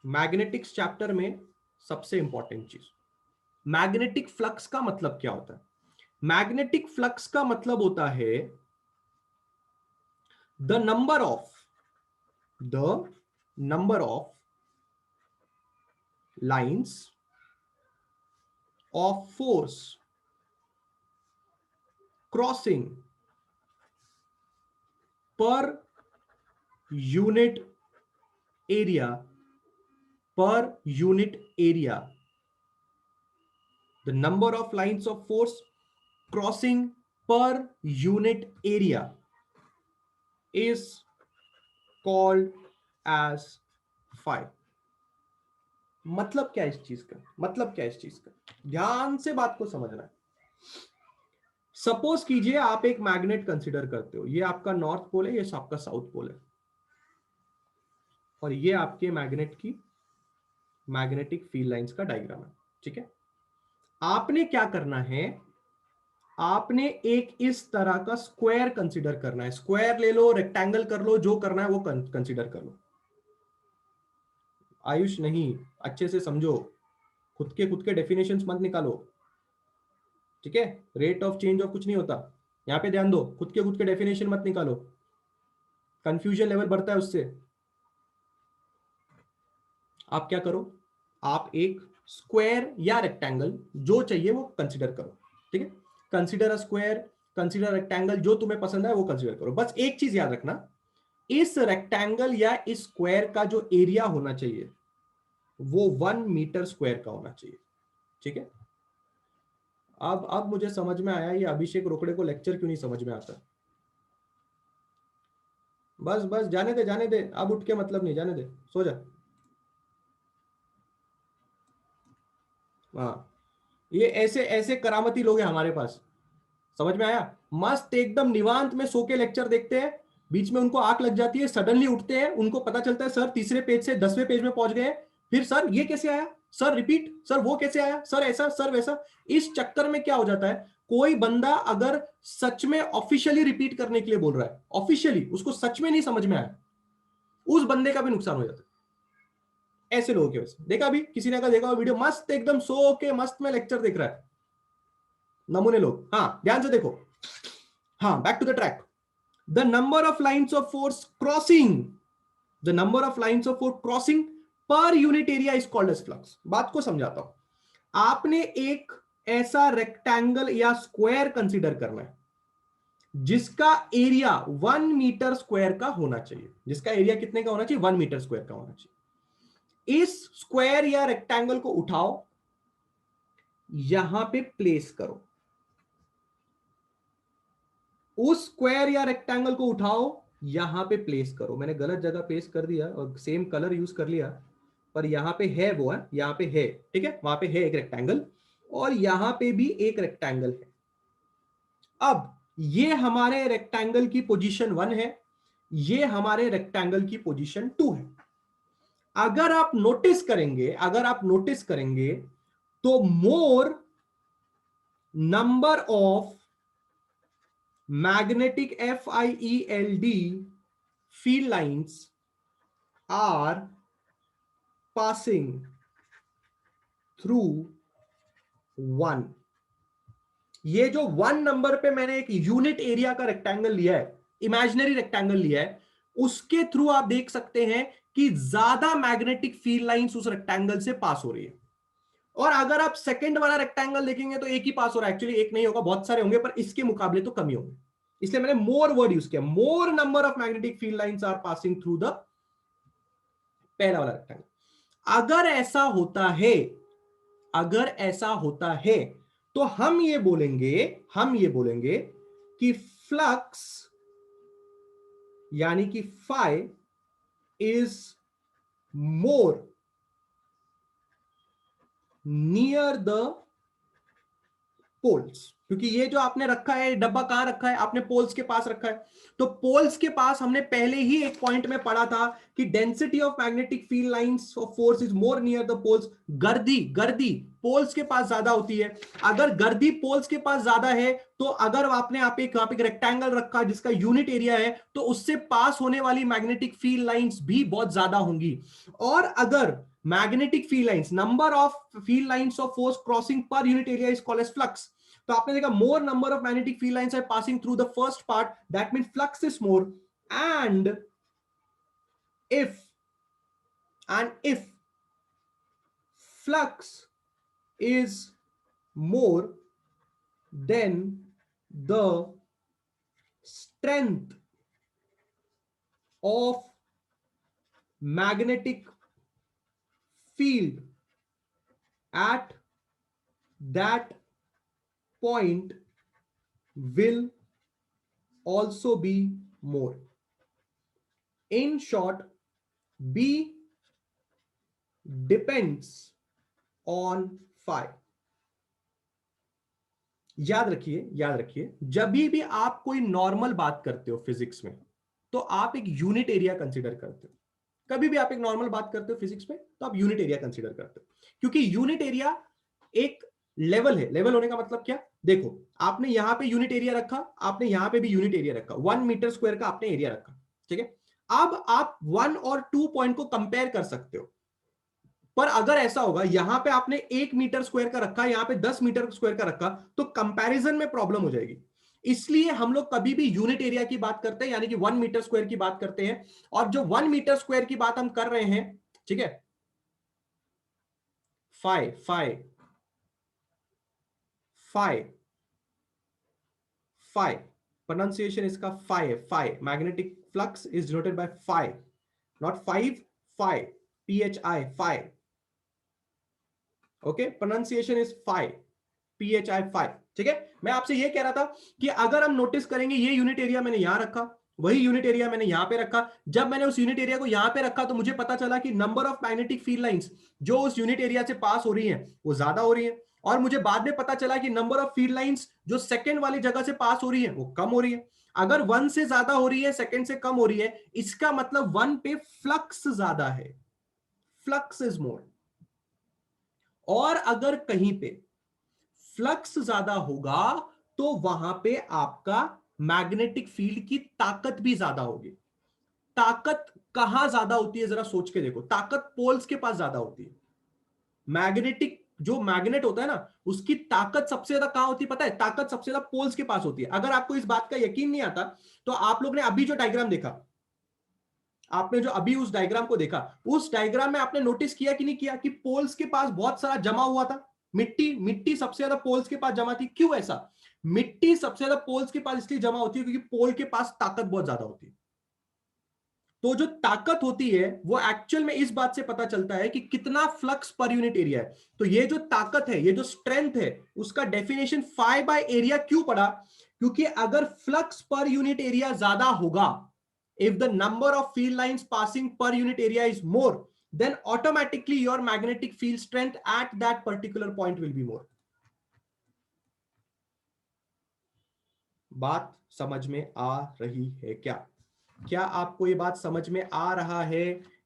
मैग्नेटिक्स चैप्टर में सबसे इंपॉर्टेंट चीज, मैग्नेटिक फ्लक्स का मतलब क्या होता है। मैग्नेटिक फ्लक्स का मतलब होता है the number of lines of force crossing per unit area, the number of lines of force crossing per unit area is called as phi। मतलब क्या है इस चीज का, मतलब क्या है इस चीज का, ध्यान से बात को समझना है। सपोज कीजिए आप एक मैग्नेट कंसीडर करते हो, ये आपका नॉर्थ पोल है, ये आपका साउथ पोल है, और ये आपके मैग्नेट की मैग्नेटिक फील्ड लाइंस का डायग्राम है, ठीक है। आपने क्या करना है, आपने एक इस तरह का स्क्वायर कंसीडर करना है। स्क्वायर ले लो, रेक्टेंगल कर लो, जो करना है वो कंसीडर कर लो। आयुष नहीं, अच्छे से समझो, खुद के डेफिनेशंस मत निकालो, ठीक है। रेट ऑफ चेंज ऑफ कुछ नहीं होता, यहां पे ध्यान दो, खुद के डेफिनेशन मत निकालो, कंफ्यूजन लेवल बढ़ता है उससे। आप क्या करो, आप एक स्क्वायर या रेक्टेंगल जो चाहिए वो कंसीडर करो, ठीक है। Consider a square, consider rectangle, जो तुम्हें पसंद है वो कंसीडर करो। बस एक चीज याद रखना, इस रेक्टेंगल या इस स्क्वायर का जो एरिया होना चाहिए वो 1 मीटर स्क्वायर का होना चाहिए, ठीक है। अब मुझे समझ में आया ये अभिषेक रोकड़े को लेक्चर क्यों नहीं समझ में आता। बस बस जाने दे, जाने दे, अब उठ के मतलब नहीं, जाने दे, सो जा। हाँ, ये ऐसे ऐसे करामती लोग हैं हमारे पास, समझ में आया। मस्त एकदम निवांत में सो के लेक्चर देखते हैं, बीच में उनको आंख लग जाती है, सडनली उठते हैं, उनको पता चलता है सर तीसरे पेज से 10वें पेज में पहुंच गए, फिर सर ये कैसे आया, सर रिपीट, सर वो कैसे आया, सर ऐसा, सर वैसा। इस चक्कर में क्या हो जाता है, कोई बंदा अगर सच में ऑफिशियली रिपीट करने के लिए बोल रहा है, ऑफिशियली उसको सच में नहीं समझ में आया, उस बंदे का भी नुकसान हो जाता है। ऐसे लोगों की वजह से देखा, अभी किसी ने अगर देखा वीडियो, मस्त एकदम सो के मस्त में लेक्चर देख रहा है, नमूने लोग। हाँ ध्यान से देखो, हाँ back to the track. The number of lines of force crossing, the number of lines of force crossing per unit area is called as flux। बात को समझाता हूं, आपने एक ऐसा रेक्टेंगल या स्क्वायर कंसीडर करना है जिसका एरिया 1 मीटर स्क्वायर का होना चाहिए, जिसका एरिया कितने का होना चाहिए, 1 मीटर स्क्वायर का होना चाहिए। इस स्क्वायर या रेक्टेंगल को उठाओ, यहां पे प्लेस करो, उस स्क्वायर या रेक्टेंगल को उठाओ, यहां पे प्लेस करो। मैंने गलत जगह प्लेस कर दिया और सेम कलर यूज कर लिया, पर यहां पे है वो है, यहां पे है, ठीक है, वहां पे है एक रेक्टेंगल, और यहां पे भी एक रेक्टेंगल है। अब ये हमारे रेक्टेंगल की पोजीशन 1 है, ये हमारे रेक्टेंगल की पोजीशन 2 है। अगर आप नोटिस करेंगे, अगर आप नोटिस करेंगे तो मोर number of magnetic FIELD field lines are passing through 1। ये जो 1 नंबर पे मैंने एक यूनिट एरिया का रेक्टेंगल लिया है, इमेजिनरी रेक्टेंगल लिया है, उसके थ्रू आप देख सकते हैं कि ज्यादा मैग्नेटिक फील्ड लाइंस उस रेक्टेंगल से पास हो रही है। और अगर आप सेकंड वाला रेक्टेंगल देखेंगे तो एक ही पास हो रहा है, एक्चुअली एक नहीं होगा, बहुत सारे होंगे, पर इसके मुकाबले तो कम ही होंगे, इसलिए मैंने मोर वर्ड यूज किया। More number of magnetic field lines are passing through the पहला वाला रेक्टेंगल। अगर ऐसा होता है, अगर ऐसा होता है तो हम ये बोलेंगे, हम ये बोलेंगे कि फ्लक्स यानी कि phi is more near the poles, क्योंकि ये जो आपने रखा है डब्बा कहां रखा है, आपने पोल्स के पास रखा है। तो पोल्स के पास हमने पहले ही एक पॉइंट में पढ़ा था कि density of magnetic field lines of force is more near the poles. गर्दी गर्दी पोल्स के पास ज्यादा होती है। अगर गर्दी पोल्स के पास ज्यादा है तो अगर आपने आप एक रेक्टेंगल रखा जिसका यूनिट एरिया है तो उससे पास होने वाली मैग्नेटिक फील्ड लाइंस भी बहुत ज्यादा होंगी। और अगर magnetic field lines, number of field lines of force crossing per unit area is called as flux. तो आपने देखा more number of magnetic field lines are passing through the first part, that means flux is more. And if if flux is more, then the strength of magnetic field at that point will also be more. In short, B depends on phi. याद रखिए जब भी आप कोई normal बात करते हो physics में तो आप एक यूनिट एरिया कंसीडर करते हो। कभी भी आप एक नॉर्मल बात करते हो फिजिक्स में तो आप यूनिट एरिया कंसीडर करते हो, क्योंकि यूनिट एरिया एक लेवल है। लेवल होने का मतलब क्या, देखो आपने यहां पे यूनिट एरिया रखा, आपने यहां पे भी यूनिट एरिया रखा, 1 मीटर स्क्वायर का आपने एरिया रखा, ठीक है। अब आप 1 और 2 पॉइंट को कंपेयर कर सकते हो। पर अगर ऐसा होगा यहां पे आपने 1 मीटर स्क्वायर का रखा, यहां पे 10 मीटर स्क्वायर का रखा, तो कंपैरिजन में प्रॉब्लम हो जाएगी। इसलिए हम लोग कभी भी यूनिट एरिया की बात करते हैं, यानी कि 1 मीटर स्क्वायर की बात करते हैं। और जो 1 मीटर स्क्वायर की बात हम कर रहे हैं, ठीक है, phi phi phi phi pronunciation इसका फाइ है। Phi magnetic flux is denoted by phi, not 5, phi, PHI, phi. Okay, pronunciation is phi, PHI 5, ठीक है। मैं आपसे ये कह रहा था कि अगर हम नोटिस करेंगे ये यूनिट एरिया मैंने यहां रखा, वही यूनिट एरिया मैंने यहां पे रखा। जब मैंने उस यूनिट एरिया को यहां पे रखा तो मुझे पता चला कि number of magnetic field lines जो उस यूनिट एरिया से पास हो रही हैं वो ज्यादा हो रही है। और मुझे बाद में पता चला कि नंबर ऑफ फील्ड लाइंस जो सेकंड वाली जगह से पास हो रही है वो कम हो रही है। अगर 1 से ज्यादा हो रही है, सेकंड से कम हो रही है, इसका मतलब 1 पे फ्लक्स ज्यादा है, फ्लक्स इज मोर। और अगर कहीं पे फ्लक्स ज्यादा होगा तो वहां पे आपका मैग्नेटिक फील्ड की ताकत भी ज्यादा होगी। ताकत कहां ज्यादा होती है जरा सोच के देखो, ताकत पोल्स के पास ज्यादा होती है। मैग्नेटिक जो मैग्नेट होता है ना उसकी ताकत सबसे ज्यादा कहां होती है पता है, ताकत सबसे ज्यादा पोल्स के पास होती है। अगर आपको इस बात का यकीन नहीं आता तो आप लोग ने अभी जो डायग्राम देखा, आपने जो अभी उस डायग्राम को देखा, उस डायग्राम में आपने नोटिस किया कि नहीं किया कि पोल्स के पास बहुत सारा जमा हुआ था। मिट्टी मिट्टी सबसे ज्यादा पोल्स के पास जमा थी। क्यों ऐसा, मिट्टी सबसे ज्यादा पोल्स के पास इसलिए जमा होती है क्योंकि पोल के पास ताकत बहुत ज्यादा होती है। तो जो ताकत होती है वो एक्चुअल में इस बात से पता चलता है कि कितना फ्लक्स पर यूनिट एरिया है। तो ये जो ताकत है, ये जो स्ट्रेंथ है, उसका डेफिनेशन फाइ बाय एरिया क्यों पड़ा, क्योंकि अगर फ्लक्स पर यूनिट एरिया ज्यादा होगा, if the number of field lines passing per unit area is more, then automatically your magnetic field strength at that particular point will be more. बात समझ में आ रही है क्या? क्या आपको ये बात समझ में आ रहा है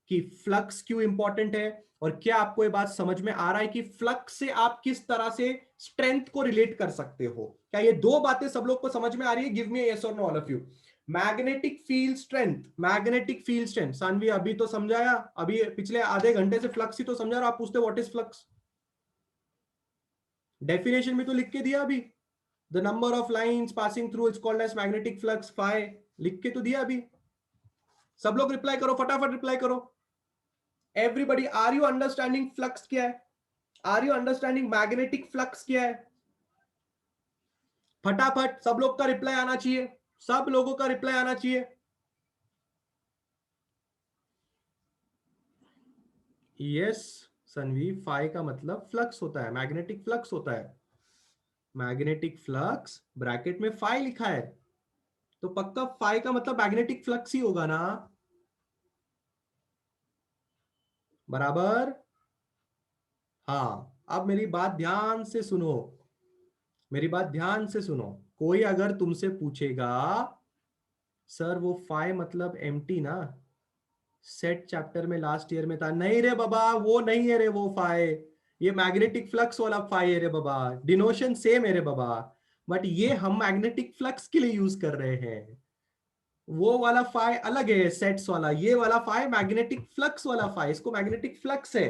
कि फ्लक्स क्यों इंपॉर्टेंट है? और क्या आपको ये बात समझ में आ रहा है कि फ्लक्स से आप किस तरह से स्ट्रेंथ को रिलेट कर सकते हो? क्या ये दो बातें सब लोग को समझ में आ रही है? गिव मी यस और no all of you. Magnetic field strength, magnetic field strength Saanvi अभी तो समझाया, अभी पिछले आधे घंटे से फ्लक्स ही तो समझा रहा। आप पूछते व्हाट इज फ्लक्स, डेफिनेशन भी तो लिख के दिया अभी। The number of lines passing through is called as magnetic flux phi, लिख के तो दिया अभी। सब लोग रिप्लाई करो, फटाफट रिप्लाई करो। Everybody, are you understanding flux क्या है? Are you understanding magnetic flux क्या है? फटाफट सब लोग का रिप्लाई आना चाहिए, सब लोगों का रिप्लाई आना चाहिए। यस सनवी, फाइ का मतलब फ्लक्स होता है, मैग्नेटिक फ्लक्स होता है। मैग्नेटिक फ्लक्स ब्रैकेट में फाइ लिखा है तो पक्का फाइ का मतलब मैग्नेटिक फ्लक्स ही होगा ना। बराबर। हाँ, अब मेरी बात ध्यान से सुनो, मेरी बात ध्यान से सुनो। कोई अगर तुमसे पूछेगा सर वो फाई मतलब एम्प्टी ना, सेट चैप्टर में लास्ट ईयर में था, नहीं रे बाबा वो नहीं है रे वो फाई, ये मैग्नेटिक फ्लक्स वाला फाई है रे बाबा, डिनोशन सेम है रे बाबा, बट ये हम मैग्नेटिक फ्लक्स के लिए यूज कर रहे हैं, वो वाला फाई अलग है सेट्स वाला, ये वाला फाई मैग्नेटिक फ्लक्स वाला फाई, इसको मैग्नेटिक फ्लक्स है।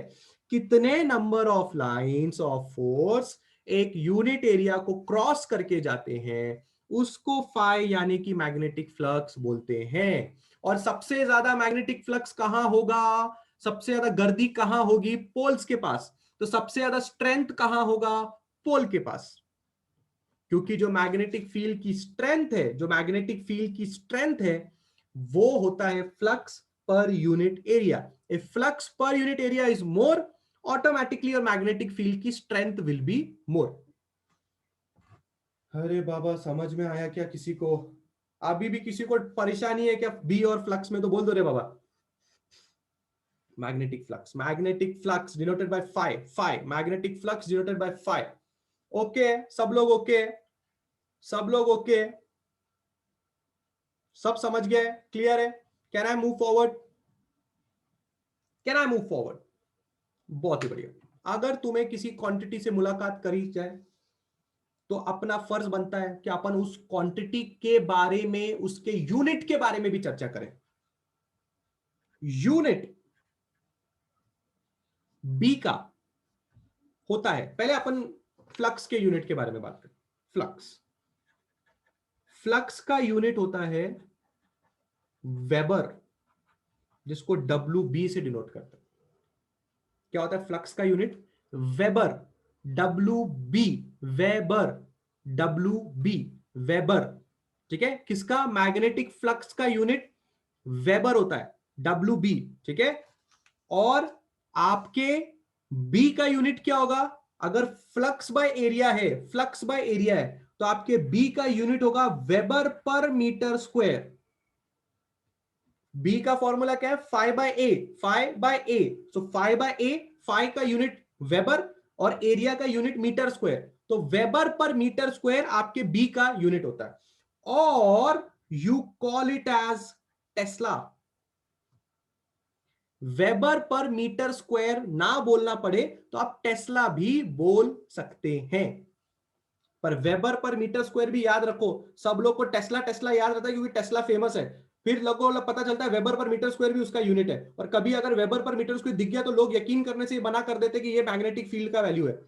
कितने number of lines of force एक यूनिट एरिया को क्रॉस करके जाते हैं उसको फाई यानी कि मैग्नेटिक फ्लक्स बोलते हैं। और सबसे ज्यादा मैग्नेटिक फ्लक्स कहां होगा, सबसे ज्यादा गर्दी कहां होगी, पोल्स के पास, तो सबसे ज्यादा स्ट्रेंथ कहां होगा, पोल के पास। क्योंकि जो मैग्नेटिक फील्ड की स्ट्रेंथ है, जो मैग्नेटिक फील्ड की स्ट्रेंथ है वो होता है फ्लक्स पर यूनिट एरिया। इफ फ्लक्स पर unit area is more, automatically और मैग्नेटिक फील्ड की स्ट्रेंथ विल बी मोर। अरे बाबा समझ में आया क्या किसी को? अभी भी किसी को परेशानी है क्या बी और फ्लक्स में? तो बोल दो रे बाबा। Magnetic flux denoted by phi, phi magnetic flux denoted by phi. Okay, सब लोग ओके, सब लोग ओके, सब समझ गए, क्लियर है? Can I move forward, can I move forward? बहुत ही बढ़िया। अगर तुम्हें किसी क्वांटिटी से मुलाकात करी जाए तो अपना फर्ज बनता है कि अपन उस क्वांटिटी के बारे में, उसके यूनिट के बारे में भी चर्चा करें। यूनिट बी का होता है, पहले अपन फ्लक्स के यूनिट के बारे में बात करें। फ्लक्स, फ्लक्स का यूनिट होता है वेबर, जिसको डब्ल्यू बी से डिनोट करते हैं। क्या होता है फ्लक्स का unit? Weber, W B, weber, W B, weber. ठीक है, किसका? मैग्नेटिक फ्लक्स का यूनिट वेबर होता है, डब्ल्यू बी। ठीक है, और आपके बी का यूनिट क्या होगा? अगर फ्लक्स बाय एरिया है, फ्लक्स बाय एरिया है, तो आपके बी का यूनिट होगा weber per metre square. B का फॉर्मूला क्या है? Five by A, five by A, so five by A, five का यूनिट वेबर और एरिया का यूनिट मीटर स्क्वायर, तो वेबर पर मीटर स्क्वायर आपके बी का यूनिट होता है। और you call it as tesla. Weber per metre square ना बोलना पड़े तो आप टेस्ला भी बोल सकते हैं, पर वेबर पर मीटर स्क्वायर भी याद रखो। सब लोग को टेस्ला टेस्ला याद रहता है क्योंकि टेस्ला फेमस है, फिर लोगों को पता चलता है वेबर पर मीटर स्क्वायर भी उसका यूनिट है, और कभी अगर वेबर पर मीटर स्क्वायर दिख गया तो लोग यकीन करने से बना कर देते कि ये मैग्नेटिक फील्ड का वैल्यू है।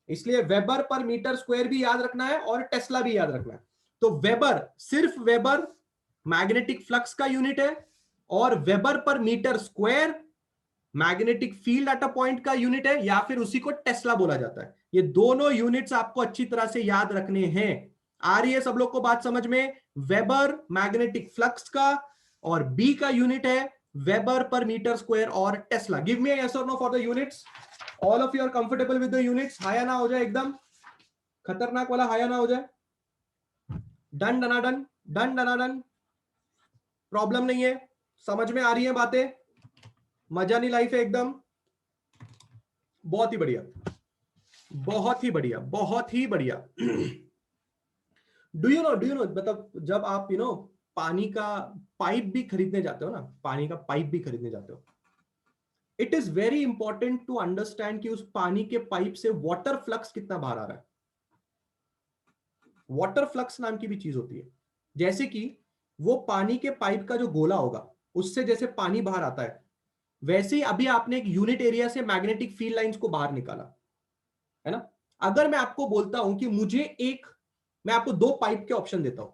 इसलिए वेबर पर मीटर स्क्वायर भी याद रखना है और टेस्ला भी याद रखना है। तो वेबर, सिर्फ वेबर मैग्नेटिक फ्लक्स का यूनिट है, और weber per metre square magnetic field at a point का यूनिट है, या फिर उसी को टेस्ला बोला जाता है। ये दोनों यूनिट्स आपको अच्छी तरह से याद रखने हैं। आ रही है सब लोग को बात समझ में? वेबर मैग्नेटिक फ्लक्स का, और बी का यूनिट है वेबर पर मीटर स्क्वायर और टेस्ला। गिव मी यस और no for the units. All of you are comfortable with the units? हाया ना हो जाए एकदम खतरनाक वाला, हाया ना हो जाए। डन डना डन, डन डना डन, प्रॉब्लम नहीं है, समझ में आ रही है बातें? मजा नहीं लाइफ है एकदम? बहुत ही बढ़िया, बहुत ही बढ़िया, बहुत ही बढ़िया। डू यू नो मतलब जब आप पानी का पाइप भी खरीदने जाते हो ना, पानी का पाइप भी खरीदने जाते हो, it is very important to understand कि उस पानी के पाइप से वाटर फ्लक्स कितना बाहर आ रहा है। वाटर फ्लक्स नाम की भी चीज होती है, जैसे कि वो पानी के पाइप का जो गोला होगा उससे जैसे पानी बाहर आता है, वैसे ही अभी आपने एक यूनिट एरिया से मैग्नेटिक फील्ड लाइंस को बाहर निकाला, है ना? अगर मैं आपको बोलता हूं कि मुझे एक, मैं आपको दो पाइप के ऑप्शन देता हूं,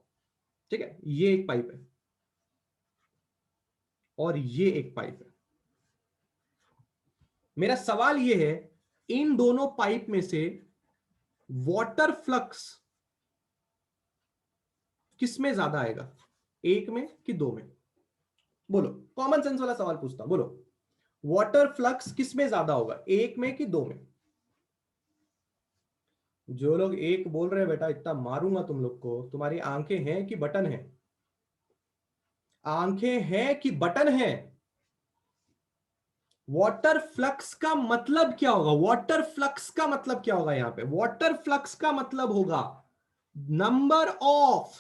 ठीक है, ये एक पाइप है और ये एक पाइप है। मेरा सवाल ये है, इन दोनों पाइप में से वाटर फ्लक्स किस में ज्यादा आएगा, एक में कि दो में? बोलो, कॉमन सेंस वाला सवाल पूछता हूं, बोलो, वाटर फ्लक्स किस में ज्यादा होगा, एक में कि दो में? जो लोग एक बोल रहे हैं बेटा इतना मारूंगा तुम लोग को, तुम्हारी आंखें हैं कि बटन है? आंखें हैं कि बटन है? वाटर फ्लक्स का मतलब क्या होगा? वाटर फ्लक्स का मतलब क्या होगा? यहां पे वाटर फ्लक्स का मतलब होगा नंबर ऑफ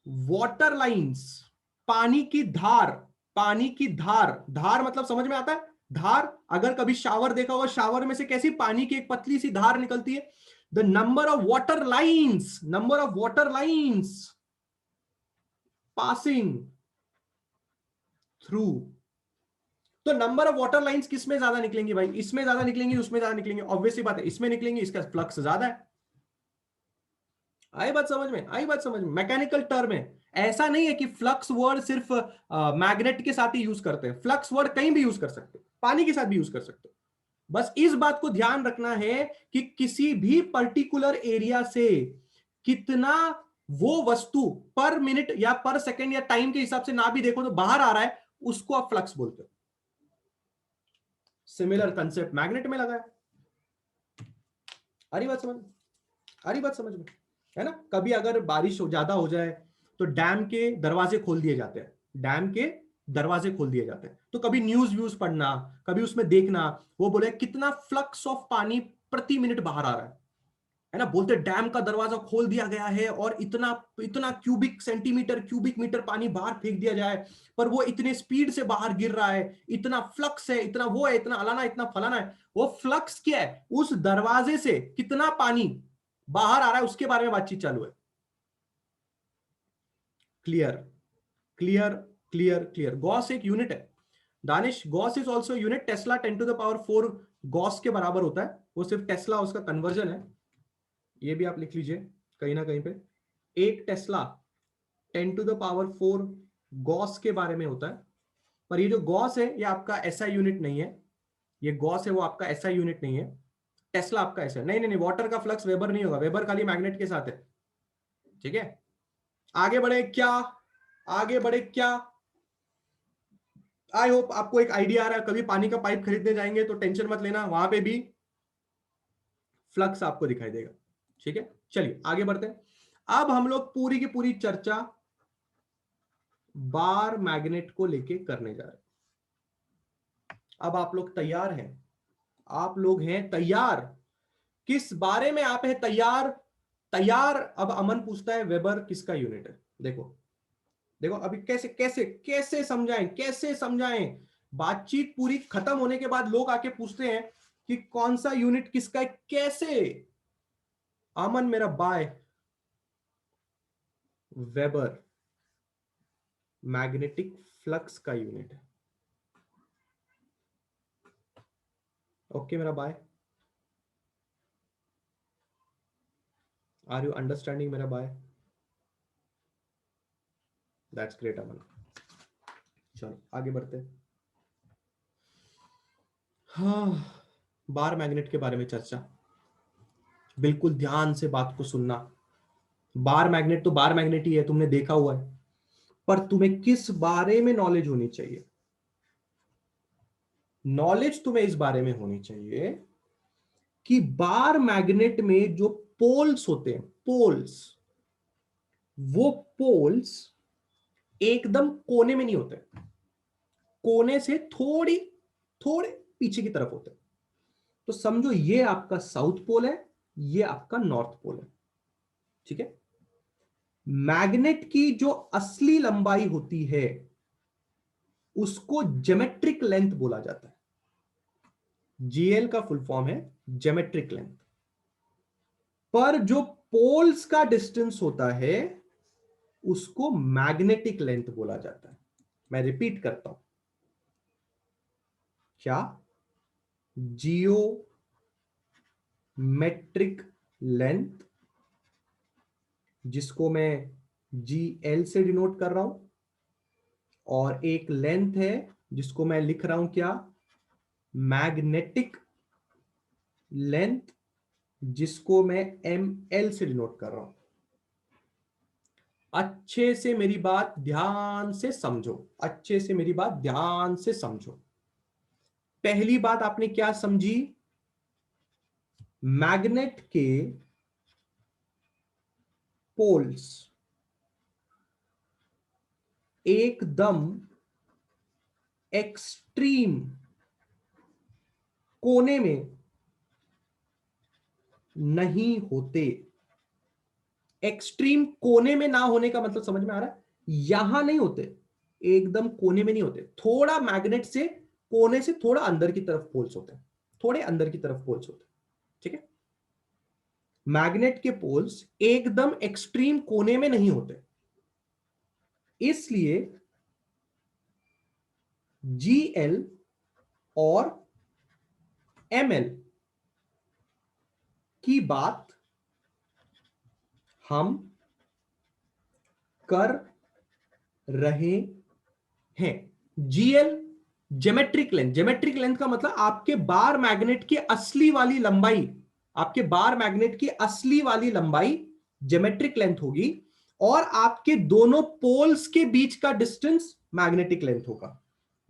वाटर लाइंस, पानी की धार। पानी की धार, धार मतलब समझ में आता है? धार, अगर कभी शावर देखा होगा, शावर में से कैसी पानी की एक पतली सी धार निकलती है। The number of water lines, number of water lines passing through. तो नंबर ऑफ वाटर लाइंस किस में ज्यादा निकलेंगी भाई? इसमें ज्यादा निकलेंगी, उसमें ज्यादा निकलेंगी? ऑब्वियसली बात है, इसमें निकलेंगी, इसका फ्लक्स ज्यादा है। आई बात समझ में? आई बात समझ में? मैकेनिकल टर्म है। ऐसा नहीं है कि फ्लक्स वर्ड सिर्फ मैग्नेट के साथ ही यूज करते हैं। फ्लक्स वर्ड कहीं भी यूज कर सकते हो, पानी के साथ भी यूज कर सकते हो। बस इस बात को ध्यान रखना है कि किसी भी पर्टिकुलर एरिया से कितना वो वस्तु पर मिनट या पर सेकेंड या टाइम के हिसाब से ना भी देखो तो बाहर आ रहा है, उसको आप फ्लक्स बोलते हो। सिमिलर कंसेप्ट मैग्नेट में लगा है। आ रही बात समझ? आ रही बात समझ में? है ना? कभी अगर बारिश ज्यादा हो जाए तो डैम के दरवाजे खोल दिए जाते हैं। डैम के दरवाजे खोल दिए जाते हैं। तो कभी न्यूज व्यूज पढ़ना, कभी उसमें देखना, वो बोले कितना फ्लक्स ऑफ पानी प्रति मिनट बाहर आ रहा है ना? बोलते डैम का दरवाजा खोल दिया गया है और इतना इतना क्यूबिक सेंटीमीटर, क्यूबिक मीटर पानी बाहर फेंक दिया जाए, पर वो इतने स्पीड से बाहर गिर रहा है, इतना फ्लक्स है, इतना वो है, इतना अलाना, इतना फलाना है। वो फ्लक्स क्या है? उस दरवाजे से कितना पानी बाहर आ रहा है, उसके बारे में बातचीत चालू है। Clear? Clear? Clear? Clear? Gauss एक यूनिट है Danish. Gauss is also unit. Tesla 10⁴ Gauss के बराबर होता है। वो सिर्फ टेस्ला उसका कन्वर्जन है। ये भी आप लिख लीजिए कहीं ना कहीं पे। एक टेस्ला 10⁴ गॉस के बारे में होता है। पर ये जो गॉस है ये आपका एसआई यूनिट नहीं है। ये गॉस है वो आपका एसआई यूनिट नहीं है। टेस्ला आपका ऐसा नहीं, नहीं नहीं। वाटर का फ्लक्स वेबर नहीं होगा, वेबर खाली मैग्नेट के साथ है। ठीक है? आगे बढ़े क्या? आगे बढ़े क्या? आई होप आपको एक आइडिया आ रहा है। कभी पानी का पाइप खरीदने जाएंगे तो टेंशन मत लेना, वहां पे भी फ्लक्स आपको दिखाई देगा। ठीक है, चलिए आगे बढ़ते हैं। अब हम लोग पूरी की पूरी चर्चा बार मैग्नेट को लेके करने जा रहे हैं। अब आप लोग तैयार हैं? आप लोग हैं तैयार? किस बारे में आप हैं तैयार? तैयार। अब अमन पूछता है वेबर किसका यूनिट है? देखो, देखो अभी कैसे कैसे कैसे समझाएं, कैसे समझाएं? बातचीत पूरी खत्म होने के बाद लोग आके पूछते हैं कि कौन सा यूनिट किसका है, कैसे? अमन मेरा बाय, वेबर मैग्नेटिक फ्लक्स का यूनिट है। ओके मेरा बाय, आर यू अंडरस्टैंडिंग मेरा बाय? दैट्स ग्रेट अमन। चलो आगे बढ़ते हैं। हाँ, बार मैग्नेट के बारे में चर्चा। बिल्कुल ध्यान से बात को सुनना। बार मैग्नेट तो बार मैग्नेट ही है, तुमने देखा हुआ है। पर तुम्हें किस बारे में नॉलेज होनी चाहिए? नॉलेज तुम्हें इस बारे में होनी चाहिए कि बार मैग्नेट में जो पोल्स होते हैं, पोल्स, वो पोल्स एकदम कोने में नहीं होते। कोने से थोड़ी थोड़े पीछे की तरफ होते हैं। तो समझो ये आपका साउथ पोल है, ये आपका नॉर्थ पोल है। ठीक है? मैग्नेट की जो असली लंबाई होती है उसको ज्योमेट्रिक लेंथ बोला जाता है। जीएल का फुल फॉर्म है ज्योमेट्रिक लेंथ। पर जो पोल्स का डिस्टेंस होता है उसको मैग्नेटिक लेंथ बोला जाता है। मैं रिपीट करता हूं। क्या? जियोमेट्रिक लेंथ, जिसको मैं जीएल से डिनोट कर रहा हूं, और एक लेंथ है जिसको मैं लिख रहा हूं क्या? मैग्नेटिक लेंथ, जिसको मैं एम एल से डिनोट कर रहा हूं। अच्छे से मेरी बात ध्यान से समझो, अच्छे से मेरी बात ध्यान से समझो। पहली बात आपने क्या समझी? मैग्नेट के पोल्स एकदम एक्सट्रीम कोने में नहीं होते। एक्सट्रीम कोने में ना होने का मतलब समझ में आ रहा है? यहां नहीं होते, एकदम कोने में नहीं होते, थोड़ा मैग्नेट से कोने से थोड़ा अंदर की तरफ पोल्स होते हैं, थोड़े अंदर की तरफ पोल्स होते हैं। ठीक है, मैग्नेट के पोल्स एकदम एक्सट्रीम कोने में नहीं होते, इसलिए GL और ML की बात हम कर रहे हैं। GL geometric length, geometric length का मतलब आपके बार मैग्नेट की असली वाली लंबाई, आपके बार मैग्नेट की असली वाली लंबाई ज्योमेट्रिक लेंथ होगी, और आपके दोनों पोल्स के बीच का डिस्टेंस मैग्नेटिक लेंथ होगा।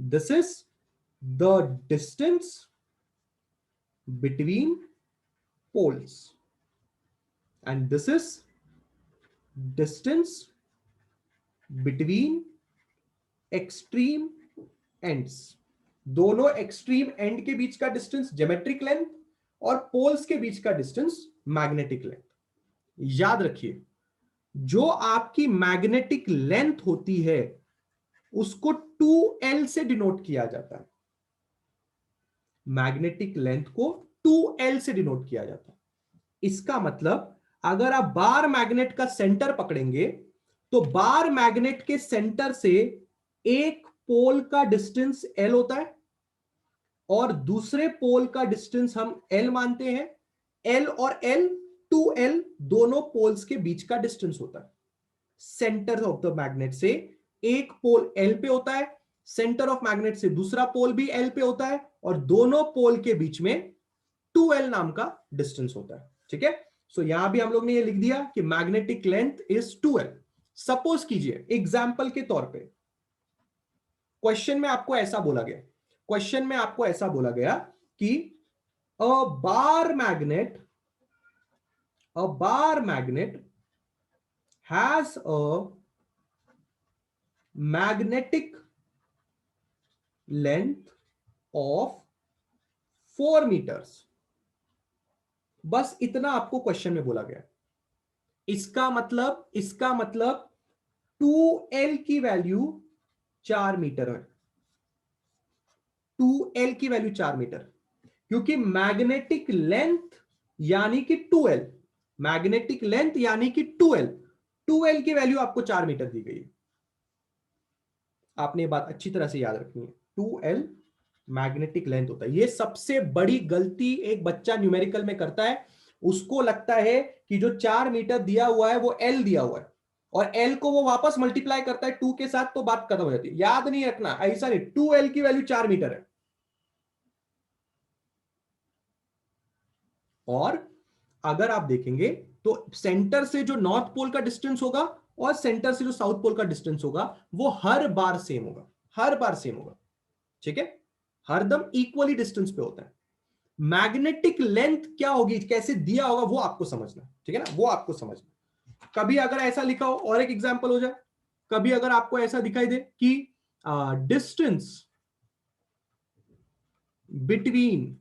This is the distance between poles and this is distance between extreme ends। दोनों एक्सट्रीम एंड के बीच का डिस्टेंस ज्योमेट्रिक लेंथ और पोल्स के बीच का डिस्टेंस मैग्नेटिक लेंथ। याद रखिए, जो आपकी मैग्नेटिक लेंथ होती है उसको 2L से डिनोट किया जाता है, मैग्नेटिक लेंथ को 2L से डिनोट किया जाता है। इसका मतलब अगर आप बार मैग्नेट का सेंटर पकड़ेंगे तो बार मैग्नेट के सेंटर से एक पोल का डिस्टेंस L होता है और दूसरे पोल का डिस्टेंस हम L मानते हैं। L और L 2L दोनों पोल्स के बीच का डिस्टेंस होता है। सेंटर ऑफ द मैग्नेट से एक पोल L पे होता है, सेंटर ऑफ मैग्नेट से दूसरा पोल भी L पे होता है, और दोनों पोल के बीच में 2L नाम का डिस्टेंस होता है। ठीक है, सो यहां भी हम लोग ने ये लिख दिया कि magnetic length is 2L। Suppose कीजिए एग्जाम्पल के तौर पे क्वेश्चन में आपको ऐसा बोला गया, क्वेश्चन में आपको ऐसा बोला गया कि a bar magnet has a magnetic length of 4 meters. बस इतना आपको क्वेश्चन में बोला गया। इसका मतलब 2L की वैल्यू 4 मीटर है। 2L की वैल्यू 4 मीटर, क्योंकि मैग्नेटिक लेंथ यानी कि 2L, मैग्नेटिक लेंथ यानी कि 2L, 2L की वैल्यू आपको 4 मीटर दी गई है। आपने ये बात अच्छी तरह से याद रखनी है, 2L मैग्नेटिक लेंथ होता है। ये सबसे बड़ी गलती एक बच्चा न्यूमेरिकल में करता है, उसको लगता है कि जो 4 मीटर दिया हुआ है वो L दिया हुआ है, और L को वो वापस मल्टीप्लाई करता है 2 के साथ, तो बात खत्म हो जाती है। याद नहीं रखना, ऐसा नहीं, 2L की वैल्यू 4 मीटर है। और अगर आप देखेंगे तो सेंटर से जो नॉर्थ पोल का डिस्टेंस होगा और सेंटर से जो साउथ पोल का डिस्टेंस होगा वो हर बार सेम होगा, हर बार सेम होगा। ठीक है, हरदम इक्वली डिस्टेंस पे होता है। मैग्नेटिक लेंथ क्या होगी, कैसे दिया होगा, वो आपको समझना। ठीक है ना, वो आपको समझना। कभी अगर ऐसा लिखा हो, और एक एग्जांपल हो जाए, कभी अगर आपको ऐसा दिखाई दे कि distance between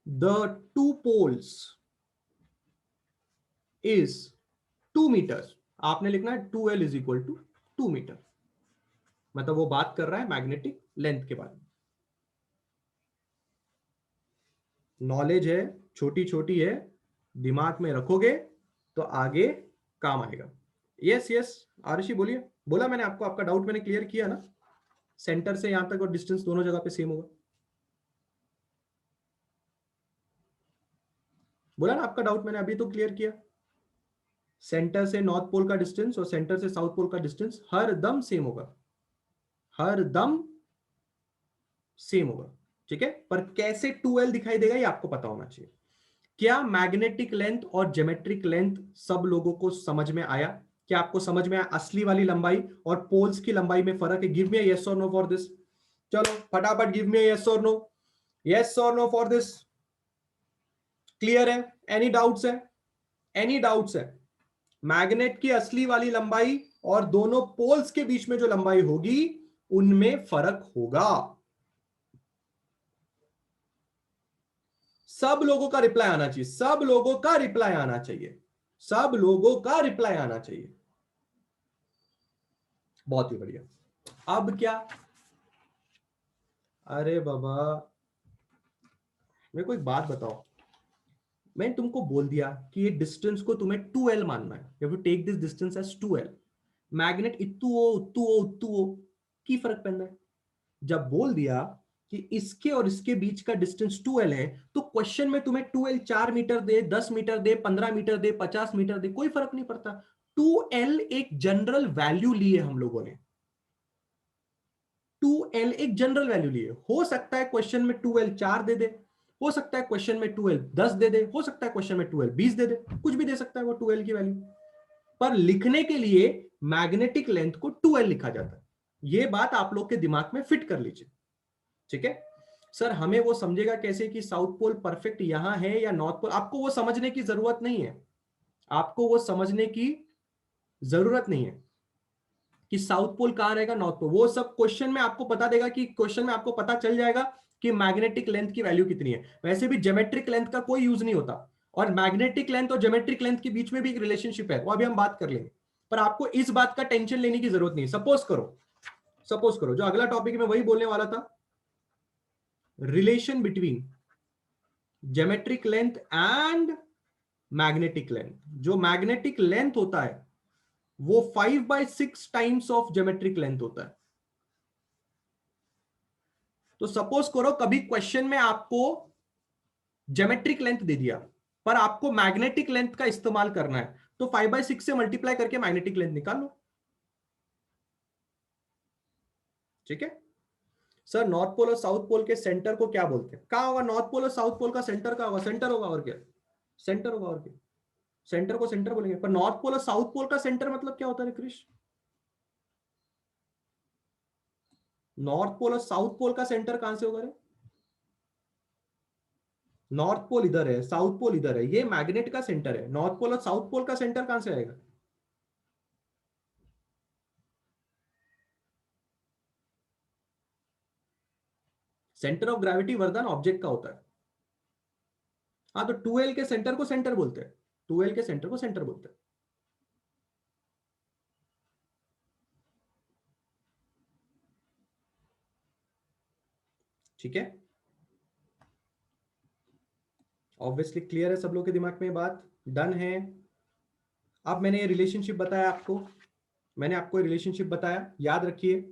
the two poles is 2 metres, आपने लिखना है 2L is equal to 2 metre. मतलब वो बात कर रहा है मैग्नेटिक लेंथ के बारे में। नॉलेज है, छोटी छोटी है, दिमाग में रखोगे तो आगे काम आएगा। यस यस आरुषि बोलिए। बोला मैंने आपको, आपका डाउट मैंने क्लियर किया ना, सेंटर से यहां तक और डिस्टेंस दोनों जगह पे सेम होगा। बोला ना, आपका डाउट मैंने अभी तो क्लियर किया। सेंटर से नॉर्थ पोल का डिस्टेंस और सेंटर से साउथ पोल का डिस्टेंस हर दम सेम होगा, हर दम सेम होगा। ठीक है, पर कैसे 2L दिखाई देगा ये आपको पता होना चाहिए। क्या मैग्नेटिक लेंथ और ज्योमेट्रिक लेंथ सब लोगों को समझ में आया? क्या आपको समझ में आया असली वाली लंबाई और पोल्स की लंबाई में फर्क है? गिव मी यस और नो फॉर दिस। चलो फटाफट गिव मी यस और नो, यस और नो फॉर दिस। क्लियर है? एनी डाउट्स है? एनी डाउट्स है? मैग्नेट की असली वाली लंबाई और दोनों पोल्स के बीच में जो लंबाई होगी उनमें फर्क होगा। सब लोगों का रिप्लाई आना चाहिए, सब लोगों का रिप्लाई आना चाहिए, सब लोगों का रिप्लाई आना चाहिए। बहुत ही बढ़िया। अब क्या, अरे बाबा मेरे को एक बात बताओ, मैंने तुमको बोल दिया कि ये डिस्टेंस को तुम्हें 2L मानना है, you have to take this distance as 2L। Magnet इतू हो उतू हो उतू हो की फर्क पड़ना है। जब बोल दिया कि इसके और इसके बीच का डिस्टेंस 2L है, तो क्वेश्चन में तुम्हें 2L 4 मीटर दे, 10 मीटर दे, 15 मीटर दे, 50 मीटर दे, कोई फर्क नहीं पड़ता। 2L एक जनरल वैल्यू ली है हम लोगों ने, 2L एक जनरल वैल्यू ली है। हो सकता है क्वेश्चन में 2L 4 दे दे, हो सकता है क्वेश्चन में 2L 10 दे दे, हो सकता है क्वेश्चन में 2L 20 दे दे, कुछ भी दे सकता है वो 2L की वैल्यू। पर लिखने के लिए मैग्नेटिक लेंथ को 2L लिखा जाता है। ये बात आप लोग के दिमाग में फिट कर लीजिए, ठीक है। सर हमें वो समझेगा कैसे कि साउथ पोल परफेक्ट यहां है या नॉर्थ पोल, आपको वो समझने की जरूरत नहीं है, आपको वो समझने की जरूरत नहीं है कि साउथ पोल कहां रहेगा, नॉर्थ पोल, वो सब क्वेश्चन में आपको बता देगा, कि क्वेश्चन में आपको पता चल जाएगा कि मैग्नेटिक लेंथ की वैल्यू कितनी है। वैसे भी ज्योमेट्रिक लेंथ का कोई यूज नहीं होता, और मैग्नेटिक लेंथ और ज्योमेट्रिक लेंथ के बीच में भी एक रिलेशनशिप है, वो अभी हम बात कर लेंगे। पर आपको इस बात का टेंशन लेने की जरूरत नहीं। सपोज करो जो अगला टॉपिक में वही बोलने वाला था, relation between geometric length and magnetic length. जो मैग्नेटिक लेंथ होता है वो 5/6 टाइम्स ऑफ ज्योमेट्रिक लेंथ होता है। तो सपोज करो कभी क्वेश्चन में आपको ज्योमेट्रिक लेंथ दे दिया, पर आपको मैग्नेटिक लेंथ का इस्तेमाल करना है, तो 5/6 से मल्टीप्लाई करके मैग्नेटिक लेंथ निकाल लो, ठीक है। सर नॉर्थ पोल और साउथ पोल के सेंटर को क्या बोलते हैं, कहां होगा नॉर्थ पोल और साउथ पोल का सेंटर, कहां होगा, सेंटर होगा और क्या, सेंटर होगा और क्या, सेंटर को सेंटर बोलेंगे। पर नॉर्थ पोल और साउथ पोल का सेंटर मतलब क्या होता है क्रिश, नॉर्थ पोल और साउथ पोल का सेंटर कहां से होगा रे, नॉर्थ पोल इधर है, साउथ पोल इधर है, ये मैग्नेट का सेंटर है, नॉर्थ पोल और साउथ पोल का सेंटर कहां से आएगा, सेंटर ऑफ ग्रेविटी वरदान ऑब्जेक्ट का होता है। हाँ तो 2L के सेंटर को सेंटर बोलते हैं, 2L के सेंटर को सेंटर बोलते हैं, ठीक है। ऑब्वियसली क्लियर है सब लोग के दिमाग में बात, डन है। अब मैंने ये रिलेशनशिप बताया आपको, मैंने आपको रिलेशनशिप बताया, याद रखिए।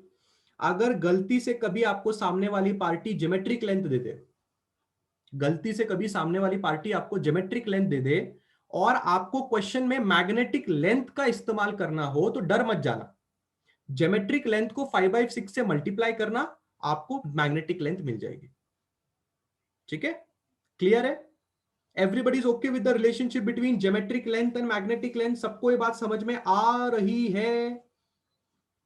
अगर गलती से कभी आपको सामने वाली पार्टी ज्योमेट्रिक लेंथ दे दे, गलती से कभी सामने वाली पार्टी आपको ज्योमेट्रिक लेंथ दे दे और आपको क्वेश्चन में मैग्नेटिक लेंथ का इस्तेमाल करना हो, तो डर मत जाना, ज्योमेट्रिक लेंथ को 5/6 से मल्टीप्लाई करना, आपको मैग्नेटिक लेंथ मिल जाएगी, ठीक है। क्लियर है, everybody is okay with the relationship between geometric length and magnetic length, सबको ये बात समझ में आ रही है,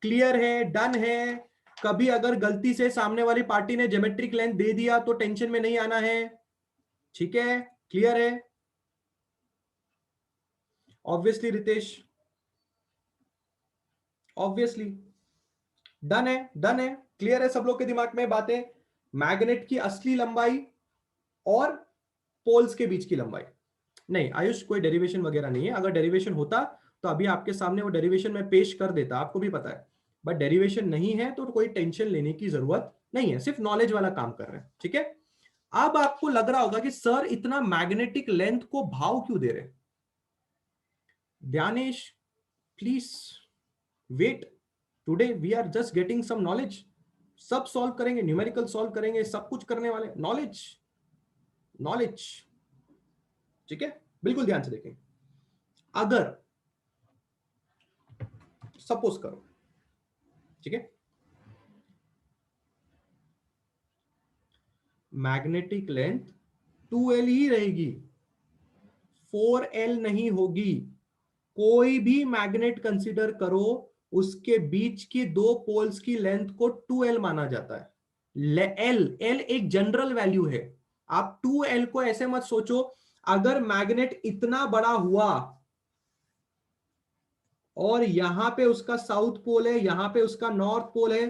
क्लियर है, डन है। कभी अगर गलती से सामने वाली पार्टी ने ज्योमेट्रिक लेंथ दे दिया तो टेंशन में नहीं आना है, ठीक है, क्लियर है। ऑब्वियसली रितेश, ऑब्वियसली डन है, डन है, क्लियर है सब लोग के दिमाग में बातें, मैग्नेट की असली लंबाई और पोल्स के बीच की लंबाई। नहीं आयुष कोई डेरिवेशन वगैरह नहीं है, अगर डेरिवेशन होता तो अभी आपके सामने वो डेरिवेशन में पेश कर देता, आपको भी पता है, बट डेरिवेशन नहीं है तो कोई टेंशन लेने की जरूरत नहीं है, सिर्फ नॉलेज वाला काम कर रहे हैं, ठीक है। अब आपको लग रहा होगा कि सर इतना मैग्नेटिक लेंथ को भाव क्यों दे रहे, Dhyanesh please wait, today we are just getting some knowledge, सब सॉल्व करेंगे, न्यूमेरिकल सॉल्व करेंगे, सब कुछ करने वाले, नॉलेज नॉलेज, ठीक है। बिल्कुल ध्यान से देखें, अगर सपोज करो, ठीक है, मैग्नेटिक लेंथ 2L ही रहेगी, 4L नहीं होगी। कोई भी मैग्नेट कंसीडर करो, उसके बीच की दो पोल्स की लेंथ को 2L माना जाता है। एल एक जनरल वैल्यू है, आप 2L को ऐसे मत सोचो, अगर मैग्नेट इतना बड़ा हुआ और यहां पे उसका साउथ पोल है, यहां पे उसका नॉर्थ पोल है,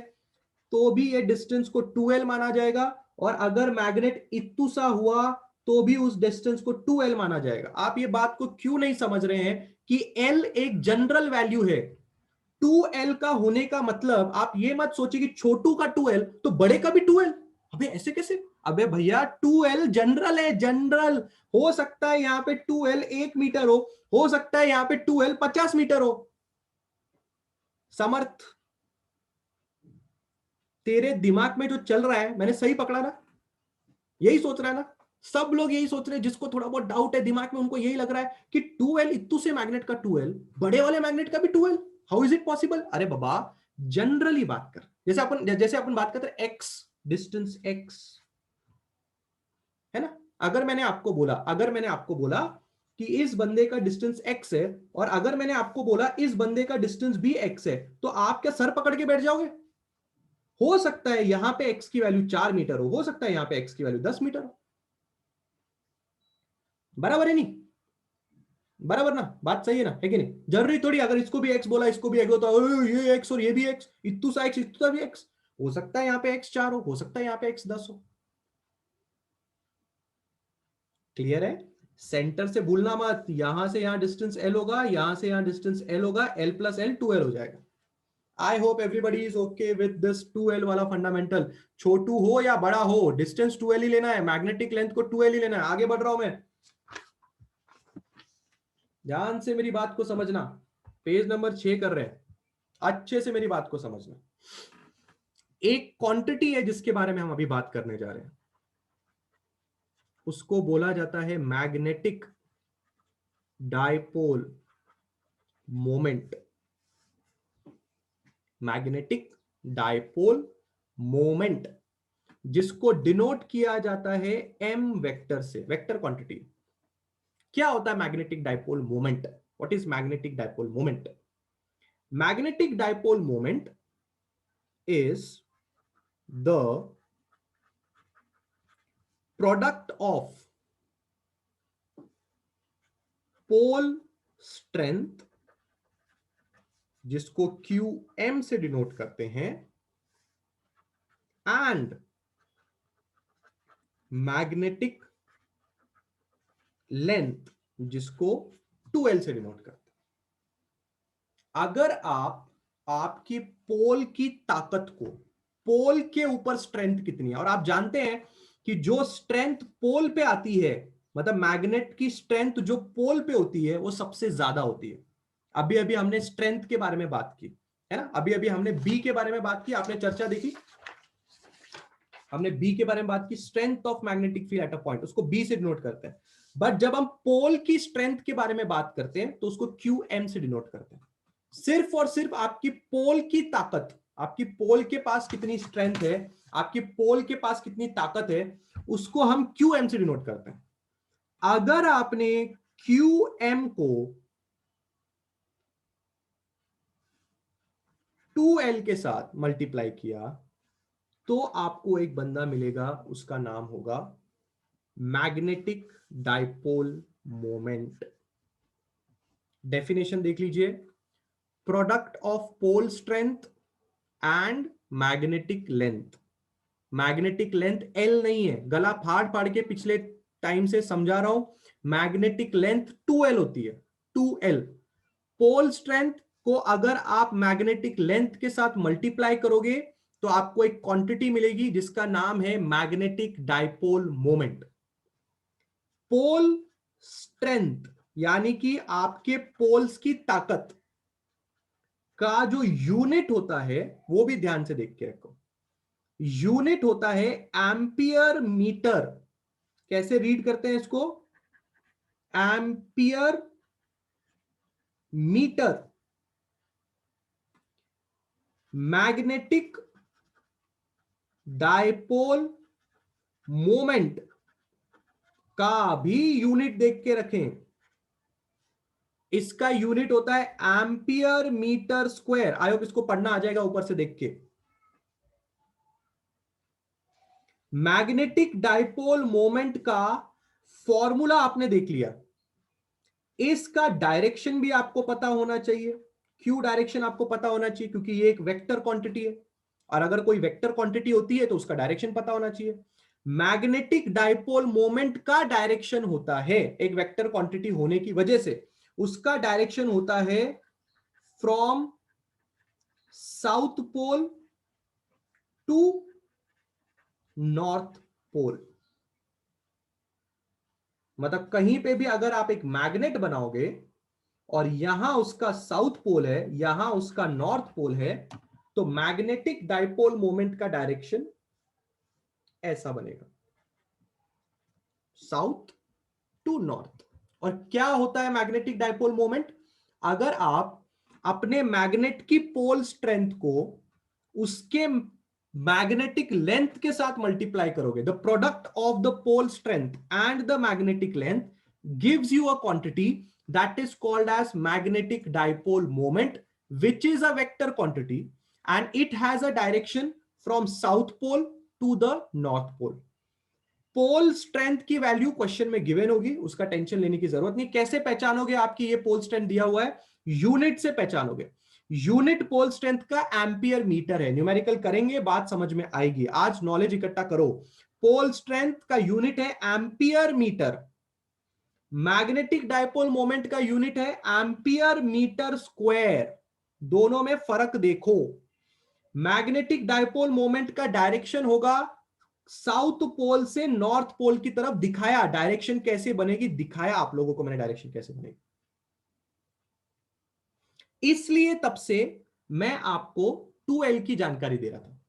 तो भी ये डिस्टेंस को 2L माना जाएगा, और अगर मैग्नेट इतु सा हुआ तो भी उस डिस्टेंस को 2L माना जाएगा। आप ये बात को क्यों नहीं समझ रहे हैं कि L एक जनरल वैल्यू है। 2L का होने का मतलब आप ये मत सोचिए कि छोटू का 2L तो बड़े का भी 2L। अबे ऐसे कैसे? अबे भैया 2L जनरल है, जनरल। हो सकता है यहां पे 2L 1 मीटर हो सकता है यहां पे 2L 50 मीटर हो। समर्थ, तेरे दिमाग में जो चल रहा है मैंने सही पकड़ा ना? यही सोच रहा है ना? सब लोग यही सोच रहे हैं, जिसको थोड़ा बहुत डाउट है दिमाग में उनको यही लग रहा है कि 2L इत्तू से मैग्नेट का 2L, बड़े वाले मैग्नेट का भी 2L, how is it possible? अरे बाबा, जनरली बात कर, जैसे अपन बात करते हैं एक्स, डिस्टेंस एक्स, है ना? अगर मैंने आपको बोला कि इस बंदे का डिस्टेंस एक्स है, और अगर मैंने आपको बोला इस बंदे का डिस्टेंस भी एक्स है, तो आप क्या सर पकड़ के बैठ जाओगे? हो सकता है यहां पे एक्स की वैल्यू 4 मीटर हो सकता है यहां पे एक्स की वैल्यू 10 मीटर हो। बराबर है नहीं? बराबर ना? बात सही है ना, है कि नहीं? जरूरी थोड़ी अगर इसको भी एक्स बोला इसको भी एक्स होता है, ये एक्स और ये भी एक्स, इतू सा एक्स इतू सा भी एक्स। हो सकता है यहाँ पे एक्स 4 हो सकता है यहाँ पे एक्स 10 हो। क्लियर है? सेंटर से भूलना मत, यहां से यहां डिस्टेंस एल होगा, यहां से यहां डिस्टेंस एल होगा, एल प्लस एल 2L हो जाएगा। I hope everybody is okay with this 2L वाला फंडामेंटल। छोटू हो या बड़ा हो, डिस्टेंस 2L ही लेना है, मैग्नेटिक लेंथ को 2L ही लेना है। आगे बढ़ रहा हूं मैं, ध्यान से मेरी बात को समझना। पेज नंबर 6 कर रहे हैं, अच्छे से मेरी बात को समझना। एक क्वांटिटी है जिसके बारे में हम अभी बात करने जा रहे हैं, उसको बोला जाता है magnetic dipole moment. Magnetic dipole moment, जिसको डिनोट किया जाता है m वेक्टर से, वेक्टर क्वांटिटी। क्या होता है magnetic dipole moment? What is magnetic dipole moment? Magnetic dipole moment is the product of pole strength, जिसको QM से डिनोट करते हैं, एंड मैग्नेटिक लेंथ, जिसको 2L से डिनोट करते हैं। अगर आप आपकी पोल की ताकत को, पोल के ऊपर स्ट्रेंथ कितनी है, और आप जानते हैं कि जो स्ट्रेंथ पोल पे आती है, मतलब मैग्नेट की स्ट्रेंथ जो पोल पे होती है वो सबसे ज्यादा होती है। अभी अभी हमने स्ट्रेंथ के बारे में बात की है ना, अभी अभी हमने बी के बारे में बात की, आपने चर्चा देखी, हमने बी के बारे में बात की, strength of magnetic field at a point, उसको बी से डिनोट करते हैं। बट जब हम पोल की स्ट्रेंथ के बारे में बात करते हैं तो उसको QM से डिनोट करते हैं। सिर्फ और सिर्फ आपकी पोल की ताकत, आपकी पोल के पास कितनी स्ट्रेंथ है, आपकी पोल के पास कितनी ताकत है, उसको हम QM से डिनोट करते हैं। अगर आपने QM को 2L के साथ मल्टीप्लाई किया तो आपको एक बंदा मिलेगा, उसका नाम होगा मैग्नेटिक डायपोल मोमेंट। डेफिनेशन देख लीजिए, product of pole strength and magnetic length. Magnetic length L नहीं है, गला फाड़ फाड़ के पिछले टाइम से समझा रहा हूं, मैग्नेटिक लेंथ 2L होती है, 2L। पोल स्ट्रेंथ को अगर आप मैग्नेटिक लेंथ के साथ मल्टीप्लाई करोगे तो आपको एक क्वांटिटी मिलेगी जिसका नाम है magnetic dipole moment. Pole strength यानी कि आपके पोल्स की ताकत का जो यूनिट होता है वो भी ध्यान से देख के रखो, यूनिट होता है एम्पियर मीटर। कैसे रीड करते हैं इसको? Ampere metre. Magnetic dipole moment का भी यूनिट देख के रखें, इसका यूनिट होता है ampere metre square. I hope इसको पढ़ना आ जाएगा ऊपर से देख के। मैग्नेटिक डायपोल मोमेंट का फॉर्मूला आपने देख लिया, इसका डायरेक्शन भी आपको पता होना चाहिए। क्यू डायरेक्शन आपको पता होना चाहिए क्योंकि ये एक वेक्टर क्वांटिटी है, और अगर कोई वेक्टर क्वांटिटी होती है तो उसका डायरेक्शन पता होना चाहिए। मैग्नेटिक डाइपोल मोमेंट का डायरेक्शन होता है, एक वेक्टर क्वांटिटी होने की वजह से उसका डायरेक्शन होता है from south pole to north pole. मतलब कहीं पे भी अगर आप एक मैग्नेट बनाओगे और यहां उसका साउथ पोल है, यहां उसका नॉर्थ पोल है, तो मैग्नेटिक डाइपोल मोमेंट का डायरेक्शन ऐसा बनेगा, साउथ टू नॉर्थ। और क्या होता है मैग्नेटिक डाइपोल मोमेंट? अगर आप अपने मैग्नेट की पोल स्ट्रेंथ को उसके मैग्नेटिक लेंथ के साथ मल्टीप्लाई करोगे, the product of the pole strength and the magnetic length gives you a quantity that is called as magnetic dipole moment, which is a vector quantity and it has a direction from south pole to the north pole. Pole strength की value question में given होगी, उसका tension लेने की जरूरत नहीं। कैसे पहचानोगे? आपकी ये पोल स्ट्रेंथ दिया हुआ है, यूनिट से पहचानोगे। यूनिट पोल स्ट्रेंथ का एम्पियर मीटर है। न्यूमेरिकल करेंगे, बात समझ में आएगी। आज नॉलेज इकट्ठा करो। पोल स्ट्रेंथ का यूनिट है ampere metre, magnetic dipole moment का यूनिट है एम्पियर मीटर स्क्वायर। दोनों में फर्क देखो। मैग्नेटिक डाइपोल मोमेंट का डायरेक्शन होगा साउथ पोल से नॉर्थ पोल की तरफ। दिखाया डायरेक्शन कैसे बनेगी, दिखाया आप लोगों को मैंने डायरेक्शन कैसे बनेगी। इसलिए तब से मैं आपको 2L की जानकारी दे रहा था,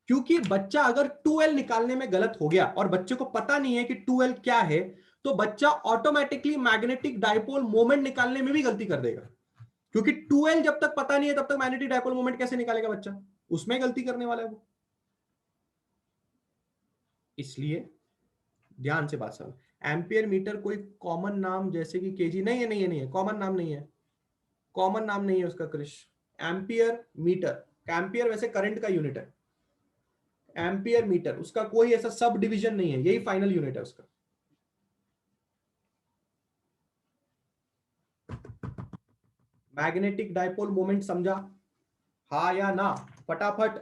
क्योंकि बच्चा अगर 2L निकालने में गलत हो गया और बच्चे को पता नहीं है कि 2L क्या है, तो बच्चा ऑटोमेटिकली मैग्नेटिक डाइपोल मोमेंट निकालने में भी गलती कर देगा। क्योंकि 2L जब तक पता नहीं है तब तक मैग्नेटिक डाइपोल मोमेंट कैसे निकालेगा बच्चा, उसमें गलती करने वाला है वो। इसलिए ध्यान से बात समझ। एम्पियर मीटर कोई कॉमन नाम जैसे कि केजी नहीं है, नहीं है, नहीं है, कॉमन नाम नहीं है, कॉमन नाम नहीं है उसका क्रिश। एम्पियर मीटर, एम्पियर वैसे करंट का यूनिट है। एम्पियर मीटर उसका कोई ऐसा सब डिवीजन नहीं है, यही फाइनल यूनिट है उसका। मैग्नेटिक डाइपोल मोमेंट समझा? हाँ या ना? फटाफट।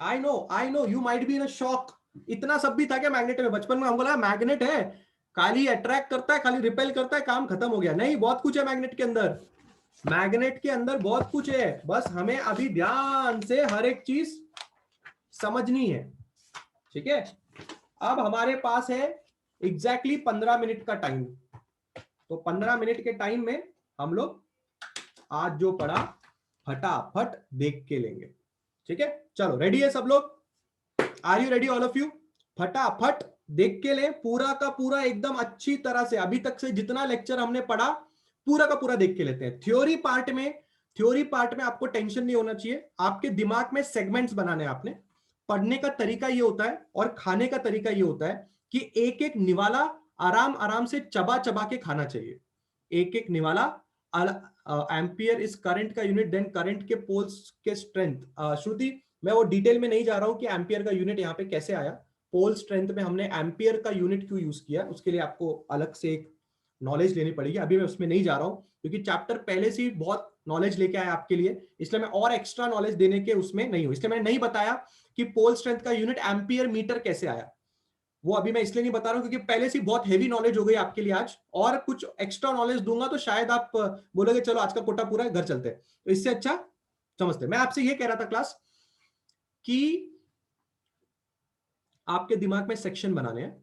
I know you might be in a shock. इतना सब भी था क्या मैग्नेट में? बचपन में हमको लगा मैग्नेट है खाली अट्रैक्ट करता है, खाली रिपेल करता है, काम खत्म हो गया। नहीं, बहुत कुछ है मैग्नेट के अंदर। मैग्नेट के अंदर बहुत कुछ है, बस हमें अभी ध्यान से हर एक चीज समझनी है। ठीक है, अब हमारे पास है एग्जैक्टली 15 मिनट का टाइम। तो 15 मिनट के टाइम में हम लोग आज जो पढ़ा फटाफट देख के लेंगे। ठीक है, चलो रेडी है सब लोग? Are you ready all of you? फटाफट देख के ले पूरा का पूरा एकदम अच्छी तरह से। अभी तक से जितना लेक्चर हमने पढ़ा पूरा का पूरा देख के लेते हैं। थ्योरी पार्ट में आपको टेंशन नहीं होना चाहिए। आपके दिमाग में सेगमेंट्स बनाने हैं आपने। पढ़ने का तरीका ये होता है और खाने का तरीका ये होता है कि एक एक निवाला आराम आराम से चबा चबा के खाना चाहिए। एक एक निवाला। एम्पियर इज करंट का यूनिट, देन करंट के पोल्स के स्ट्रेंथ। श्रुति, मैं वो डिटेल में नहीं जा रहा हूं कि एम्पियर का यूनिट यहाँ पे कैसे आया। पोल स्ट्रेंथ में हमने एम्पियर का यूनिट क्यों यूज किया, उसके लिए आपको अलग से एक नॉलेज लेनी पड़ेगी। अभी मैं उसमें नहीं जा रहा हूं क्योंकि चैप्टर पहले से ही बहुत नॉलेज लेके आया आपके लिए, इसलिए मैं और एक्स्ट्रा नॉलेज देने के उसमें नहीं हूं। इसलिए मैंने नहीं बताया कि पोल स्ट्रेंथ का यूनिट एम्पियर मीटर कैसे आया। वो अभी मैं इसलिए नहीं बता रहा हूं क्योंकि पहले से बहुत हेवी नॉलेज हो गई आपके लिए आज, और कुछ एक्स्ट्रा नॉलेज दूंगा तो शायद आप बोलोगे चलो आज का कोटा पूरा है, घर चलते हैं। तो इससे अच्छा समझते। मैं आपसे ये कह रहा था क्लास कि आपके दिमाग में सेक्शन बनाने हैं।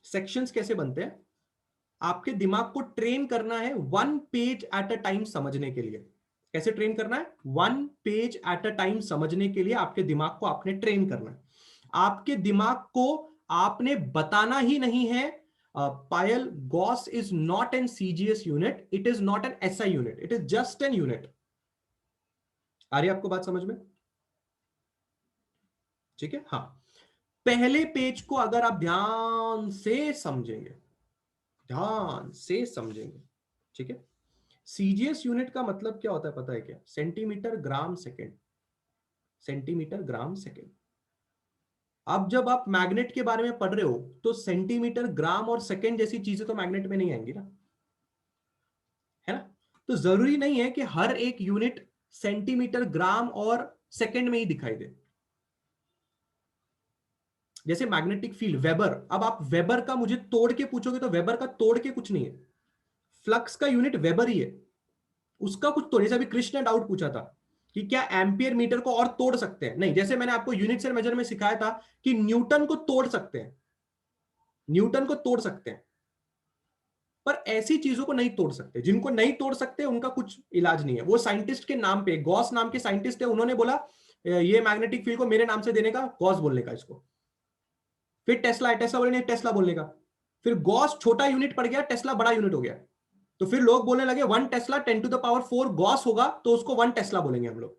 सेक्शंस कैसे बनते हैं? आपके दिमाग को ट्रेन करना है 1 पेज एट अ टाइम समझने के लिए। कैसे ट्रेन करना है? 1 पेज एट अ टाइम समझने के लिए आपके दिमाग को आपने ट्रेन करना है। आपके दिमाग को आपने बताना ही नहीं है Payal, gauss is not an CGS unit, it is not an SI unit, it is just an unit. आ रही है आपको बात समझ में? ठीक है, हाँ। पहले पेज को अगर आप ध्यान से समझेंगे, ध्यान से समझेंगे, ठीक है। सीजीएस यूनिट का मतलब क्या होता है पता है क्या? Centimetre gram second, centimetre gram second. अब जब आप मैग्नेट के बारे में पढ़ रहे हो तो सेंटीमीटर ग्राम और सेकेंड जैसी चीजें तो मैग्नेट में नहीं आएंगी ना, है ना? तो जरूरी नहीं है कि हर एक यूनिट सेंटीमीटर ग्राम और सेकंड में ही दिखाई दे। जैसे मैग्नेटिक फील्ड वेबर, अब आप वेबर का मुझे तोड़ के पूछोगे तो वेबर का तोड़ के कुछ नहीं है, फ्लक्स का यूनिट वेबर ही है, उसका कुछ तोड़। जैसे अभी कृष्ण ने डाउट पूछा था कि क्या एम्पियर मीटर को और तोड़ सकते हैं, नहीं। जैसे मैंने आपको यूनिट्स एंड मेजर में सिखाया था कि न्यूटन को तोड़ सकते हैं, न्यूटन को तोड़ सकते हैं, पर ऐसी चीजों को नहीं तोड़ सकते। जिनको नहीं तोड़ सकते उनका कुछ इलाज नहीं है। वो साइंटिस्ट के नाम पे, गॉस नाम के साइंटिस्ट है, उन्होंने बोला ये मैग्नेटिक फील्ड को मेरे नाम से देने का, गॉस बोलने का इसको। फिर टेस्ला है, टेस्ला बोलने टेस्ला बोलने का। फिर गॉस छोटा यूनिट पड़ गया, टेस्ला बड़ा यूनिट हो गया। तो फिर लोग बोलने लगे 1 टेस्ला 10⁴ गॉस होगा, तो उसको 1 टेस्ला बोलेंगे हम लोग।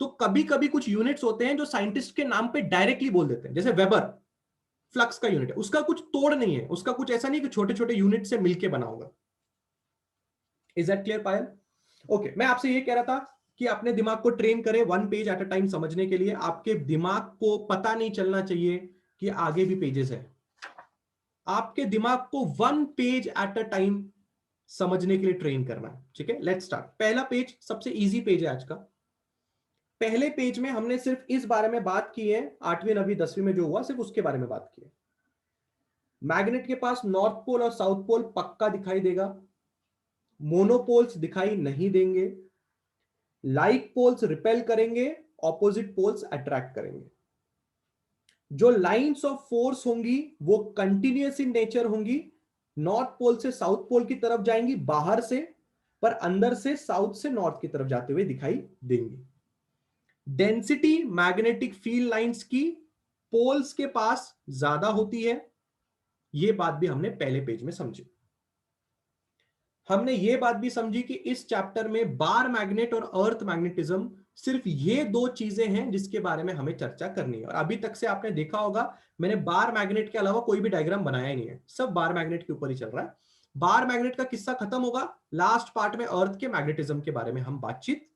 तो कभी कभी कुछ यूनिट्स होते हैं जो साइंटिस्ट के नाम पे डायरेक्टली बोल देते हैं। जैसे वेबर फ्लक्स का यूनिट है, उसका कुछ तोड़ नहीं है, उसका कुछ ऐसा नहीं कि छोटे छोटे यूनिट से मिलकर बना होगा। Is that clear Payal? Okay, मैं आपसे ये कह रहा था कि अपने दिमाग को ट्रेन करें 1 पेज एट अ टाइम समझने के लिए। आपके दिमाग को पता नहीं चलना चाहिए कि आगे भी पेजेस है। आपके दिमाग को 1 पेज एट अ टाइम समझने के लिए ट्रेन करना है। ठीक है, लेट्स स्टार्ट। पहला पेज सबसे इजी पेज है आज का। पहले पेज में हमने सिर्फ इस बारे में बात की है, 8वीं 9वीं 10वीं में जो हुआ सिर्फ उसके बारे में बात की है। मैग्नेट के पास नॉर्थ पोल और साउथ पोल पक्का दिखाई देगा, मोनोपोल्स दिखाई नहीं देंगे, लाइक पोल्स रिपेल करेंगे, ऑपोजिट पोल्स अट्रैक्ट करेंगे। जो लाइंस ऑफ फोर्स होंगी वो कंटिन्यूअस इन नेचर होंगी, नॉर्थ पोल से साउथ पोल की तरफ जाएंगी बाहर से, पर अंदर से साउथ से नॉर्थ की तरफ जाते हुए दिखाई देंगी। डेंसिटी मैग्नेटिक फील्ड लाइंस की पोल्स के पास ज्यादा होती है, यह बात भी हमने पहले पेज में समझी। हमने यह बात भी समझी कि इस चैप्टर में बार मैग्नेट और अर्थ मैग्नेटिज्म सिर्फ ये 2 चीजें हैं जिसके बारे में हमें चर्चा करनी है। और अभी तक से आपने देखा होगा मैंने बार मैग्नेट के अलावा कोई भी डायग्राम बनाया ही नहीं है, सब बार मैग्नेट के ऊपर ही चल रहा है। बार मैग्नेट का किस्सा खत्म होगा, लास्ट पार्ट में अर्थ के मैग्नेटिज्म के बारे में हम बातचीत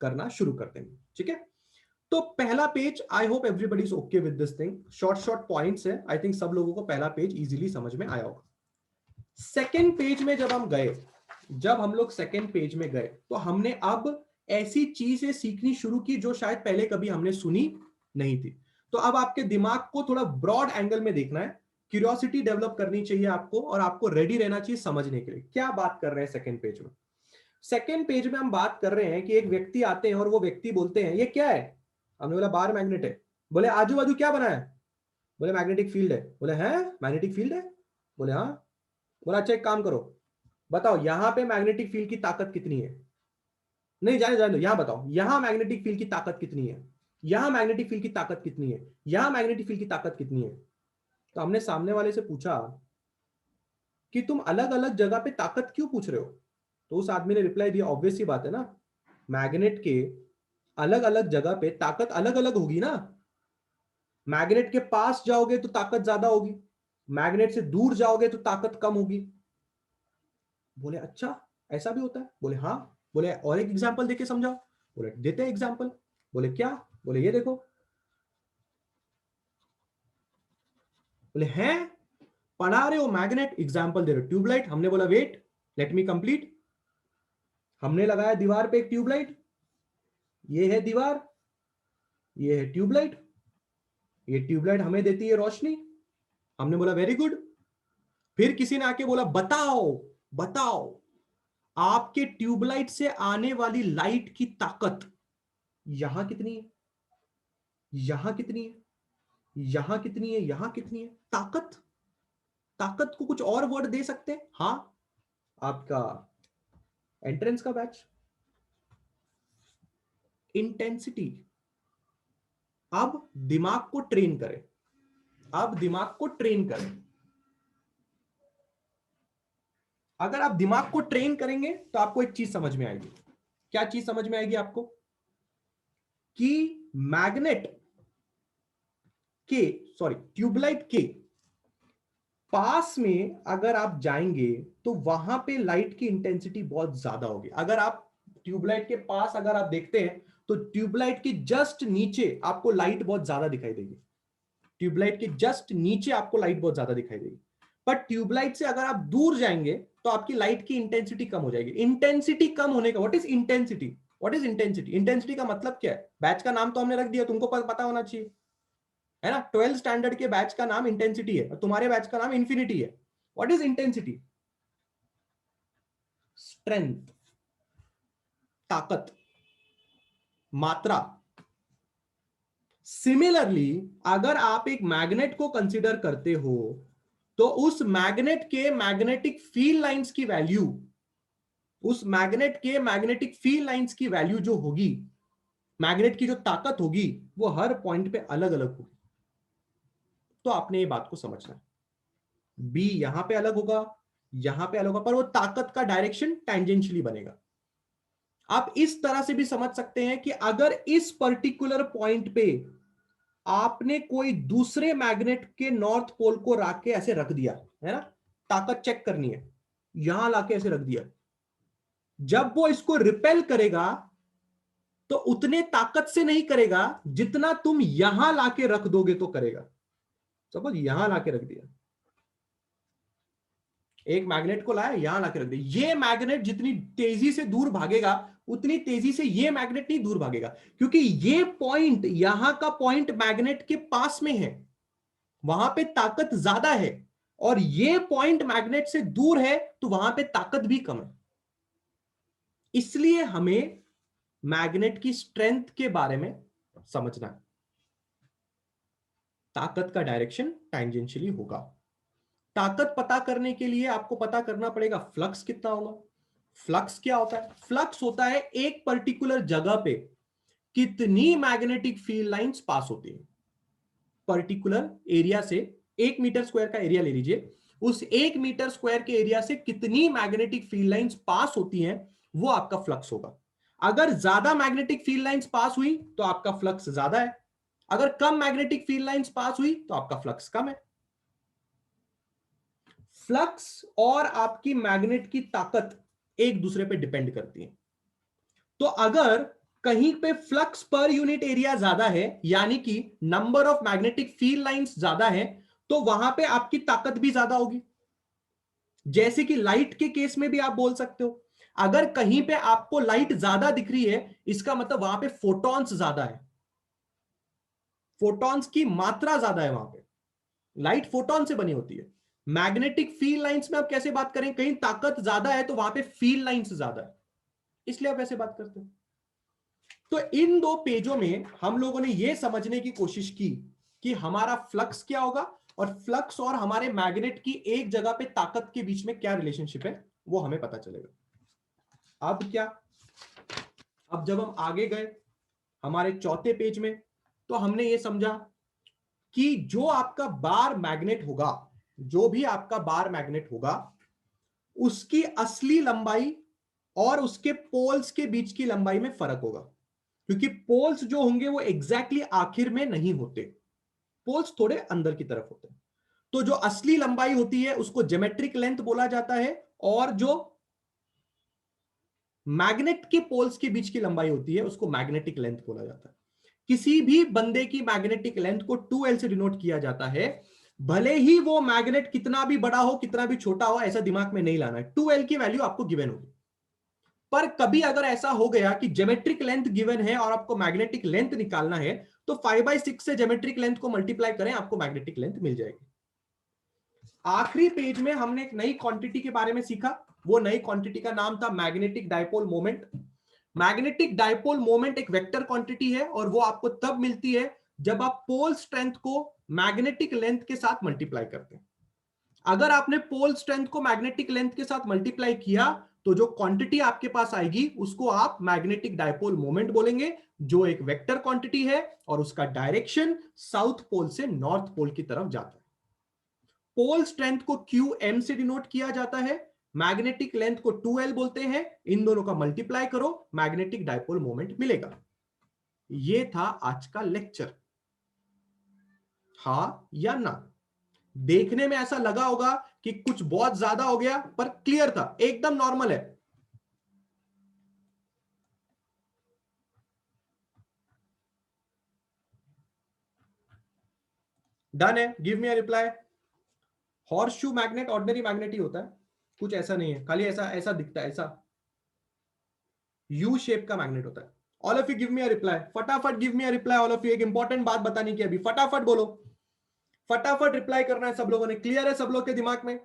करना शुरू कर देंगे। ठीक है, तो पहला page, I hope everybody is okay with this thing, short short points है। आई थिंक सब लोगों को पहला पेज इजीली समझ में आया होगा। सेकेंड पेज में जब हम गए, जब हम लोग सेकेंड पेज में गए तो हमने अब ऐसी चीजें सीखनी शुरू की जो शायद पहले कभी हमने सुनी नहीं थी। तो अब आपके दिमाग को थोड़ा ब्रॉड एंगल में देखना है, क्यूरियोसिटी डेवलप करनी चाहिए आपको, और आपको रेडी रहना चाहिए समझने के लिए। क्या बात कर रहे हैं सेकेंड पेज में? सेकेंड पेज में हम बात कर रहे हैं कि एक व्यक्ति आते हैं और वो व्यक्ति बोलते हैं ये क्या है? हमने बोला बार मैग्नेट है। बोले आजू बाजू क्या बना है? बोले मैग्नेटिक फील्ड है। बोले हैं मैग्नेटिक फील्ड है? बोले हाँ। बोला अच्छा एक काम करो, बताओ यहां पे मैग्नेटिक फील्ड की ताकत कितनी है? नहीं जाने जाने दो, यहां बताओ यहां मैग्नेटिक फील्ड की ताकत कितनी है, यहां मैग्नेटिक फील्ड की ताकत कितनी है, यहां मैग्नेटिक फील्ड की ताकत कितनी है। तो हमने सामने वाले से पूछा कि तुम अलग अलग जगह पे ताकत क्यों पूछ रहे हो? तो उस आदमी ने रिप्लाई दिया ऑब्वियस सी बात है ना, मैग्नेट के अलग अलग जगह पे ताकत अलग अलग होगी ना। मैग्नेट के पास जाओगे तो ताकत ज्यादा होगी, मैग्नेट से दूर जाओगे तो ताकत कम होगी। बोले अच्छा ऐसा भी होता है? बोले हाँ। बोले और एक एग्जांपल देके समझाओ। बोले देते हैं एग्जांपल। बोले क्या? बोले ये देखो। बोले हैं पढ़ा रहे हो मैग्नेट, एग्जांपल दे रहे हो ट्यूबलाइट। हमने बोला वेट लेट मी कंप्लीट। हमने लगाया दीवार पे एक ट्यूबलाइट, ये है दीवार, ये है ट्यूबलाइट, ये ट्यूबलाइट हमें देती है रोशनी। हमने बोला वेरी गुड। फिर किसी ने आके बोला बताओ बताओ आपके ट्यूबलाइट से आने वाली लाइट की ताकत यहां कितनी है, यहां कितनी है, यहां कितनी है, यहां कितनी है? ताकत, ताकत को कुछ और वर्ड दे सकते हैं? हाँ, आपका एंट्रेंस का बैच, इंटेंसिटी। अब दिमाग को ट्रेन करें, अब दिमाग को ट्रेन करें। अगर आप दिमाग को ट्रेन करेंगे तो आपको एक चीज समझ में आएगी। क्या चीज समझ में आएगी आपको? कि मैग्नेट के, सॉरी ट्यूबलाइट के पास में अगर आप जाएंगे तो वहां पे लाइट की इंटेंसिटी बहुत ज्यादा होगी। अगर आप ट्यूबलाइट के पास अगर आप देखते हैं तो ट्यूबलाइट के जस्ट नीचे आपको लाइट बहुत ज्यादा दिखाई देगी, ट्यूबलाइट के जस्ट नीचे आपको लाइट बहुत ज्यादा दिखाई देगी। पर ट्यूबलाइट से अगर आप दूर जाएंगे तो आपकी लाइट की इंटेंसिटी कम हो जाएगी। इंटेंसिटी कम होने का, what is intensity? What is intensity? Intensity का मतलब क्या है? बैच का नाम तो हमने रख दिया, तुमको पता होना चाहिए, है ना? 12 स्टैंडर्ड के बैच का नाम इंटेंसिटी है और तुम्हारे बैच का नाम इंफिनिटी है। What is intensity? स्ट्रेंथ, ताकत, मात्रा। सिमिलरली अगर आप एक मैग्नेट को कंसीडर करते हो तो उस मैग्नेट के मैग्नेटिक फील्ड लाइंस की वैल्यू, उस मैग्नेट के मैग्नेटिक फील्ड लाइंस की वैल्यू जो होगी, मैग्नेट की जो ताकत होगी, वो हर पॉइंट पे अलग अलग होगी। तो आपने ये बात को समझना है, बी यहां पे अलग होगा, यहां पे अलग होगा, पर वो ताकत का डायरेक्शन टेंजेंशियली बनेगा। आप इस तरह से भी समझ सकते हैं कि अगर इस पर्टिकुलर पॉइंट पे आपने कोई दूसरे मैग्नेट के नॉर्थ पोल को रख के ऐसे रख दिया, है ना, ताकत चेक करनी है, यहां लाके ऐसे रख दिया, जब वो इसको रिपेल करेगा तो उतने ताकत से नहीं करेगा जितना तुम यहां लाके रख दोगे तो करेगा। सपोज यहां लाके रख दिया, एक मैग्नेट को लाया यहां लाके रख दिया, ये मैग्नेट जितनी तेजी से दूर भागेगा उतनी तेजी से ये मैग्नेट नहीं दूर भागेगा, क्योंकि ये पॉइंट, यहां का पॉइंट मैग्नेट के पास में है, वहां पे ताकत ज्यादा है, और ये पॉइंट मैग्नेट से दूर है तो वहां पे ताकत भी कम है। इसलिए हमें मैग्नेट की स्ट्रेंथ के बारे में समझना है। ताकत का डायरेक्शन टैंजेंशियली होगा। ताकत पता करने के लिए आपको पता करना पड़ेगा फ्लक्स कितना होगा। फ्लक्स क्या होता है? फ्लक्स होता है एक पर्टिकुलर जगह पे कितनी मैग्नेटिक फील्ड लाइंस पास होती है। पर्टिकुलर एरिया से, 1 मीटर स्क्वायर का एरिया ले लीजिए, उस 1 मीटर स्क्वायर के एरिया से कितनी मैग्नेटिक फील्ड लाइंस पास होती हैं, वो आपका फ्लक्स होगा। अगर ज्यादा मैग्नेटिक फील्ड लाइंस पास हुई तो आपका फ्लक्स ज्यादा है, अगर कम मैग्नेटिक फील्ड लाइंस पास हुई तो आपका फ्लक्स कम है। फ्लक्स और आपकी मैग्नेट की ताकत एक दूसरे पे डिपेंड करती है। तो अगर कहीं पे फ्लक्स पर यूनिट एरिया ज्यादा है, यानी कि number of magnetic field lines ज्यादा है, तो वहां पे आपकी ताकत भी ज्यादा होगी। जैसे कि लाइट के केस में भी आप बोल सकते हो, अगर कहीं पे आपको लाइट ज्यादा दिख रही है, इसका मतलब वहां पे फोटॉन्स ज्यादा है, फोटॉन्स की मात्रा ज्यादा है वहां पे। लाइट फोटॉन से बनी होती है। मैग्नेटिक फील्ड लाइंस में आप कैसे बात करें, कहीं ताकत ज्यादा है तो वहां पे फील्ड लाइंस ज्यादा है, इसलिए आप ऐसे बात करते हैं। तो इन दो पेजों में हम लोगों ने यह समझने की कोशिश की कि हमारा फ्लक्स क्या होगा और फ्लक्स और हमारे मैग्नेट की एक जगह पे ताकत के बीच में क्या रिलेशनशिप है, वो हमें पता चलेगा। अब क्या, अब जब हम आगे गए हमारे चौथे पेज में, तो हमने ये समझा कि जो आपका बार मैग्नेट होगा, जो भी आपका बार मैग्नेट होगा, उसकी असली लंबाई और उसके पोल्स के बीच की लंबाई में फर्क होगा, क्योंकि पोल्स जो होंगे वो एग्जैक्टली आखिर में नहीं होते, पोल्स थोड़े अंदर की तरफ होते हैं। तो जो असली लंबाई होती है उसको ज्योमेट्रिक लेंथ बोला जाता है, और जो मैग्नेट के पोल्स के बीच की लंबाई होती है उसको मैग्नेटिक लेंथ बोला जाता है। किसी भी बंदे की मैग्नेटिक लेंथ को 2L से डिनोट किया जाता है, भले ही वो मैग्नेट कितना भी बड़ा हो कितना भी छोटा हो, ऐसा दिमाग में नहीं लाना है, 2L की वैल्यू आपको गिवन होगी। पर कभी अगर ऐसा हो गया कि ज्योमेट्रिक लेंथ गिवन है और आपको मैग्नेटिक लेंथ निकालना है, तो 5/6 से ज्योमेट्रिक लेंथ को मल्टीप्लाई करें, आपको मैग्नेटिक लेंथ मिल जाएगी। आखिरी पेज में हमने एक नई क्वांटिटी के बारे में सीखा, वो नई क्वांटिटी का नाम था magnetic dipole moment. Magnetic dipole moment एक वेक्टर क्वांटिटी है और वो आपको तब मिलती है जब आप पोल स्ट्रेंथ को मैग्नेटिक लेंथ के साथ मल्टीप्लाई करते हैं। अगर आपने पोल स्ट्रेंथ को मैग्नेटिक लेंथ के साथ मल्टीप्लाई किया तो जो क्वांटिटी आपके पास आएगी उसको आप मैग्नेटिक डायपोल मोमेंट बोलेंगे, जो एक वेक्टर क्वांटिटी है और उसका डायरेक्शन साउथ पोल से नॉर्थ पोल की तरफ जाता है। पोल स्ट्रेंथ को QM से डिनोट किया जाता है, मैग्नेटिक लेंथ को 2L बोलते हैं, इन दोनों का मल्टीप्लाई करो, मैग्नेटिक डायपोल मोमेंट मिलेगा। यह था आज का लेक्चर। हां या ना? देखने में ऐसा लगा होगा कि कुछ बहुत ज्यादा हो गया, पर क्लियर था, एकदम नॉर्मल है। डन है, give me a reply. Horseshoe magnet ordinary magnet ही होता है, कुछ ऐसा नहीं है, खाली ऐसा ऐसा दिखता है, ऐसा यू शेप का मैग्नेट होता है। All of you give me a reply, फटाफट give me a reply all of you. एक इंपॉर्टेंट बात बतानी की अभी, फटाफट बोलो, फटाफट रिप्लाई करना है सब लोगों ने। क्लियर है सब लोग के दिमाग में?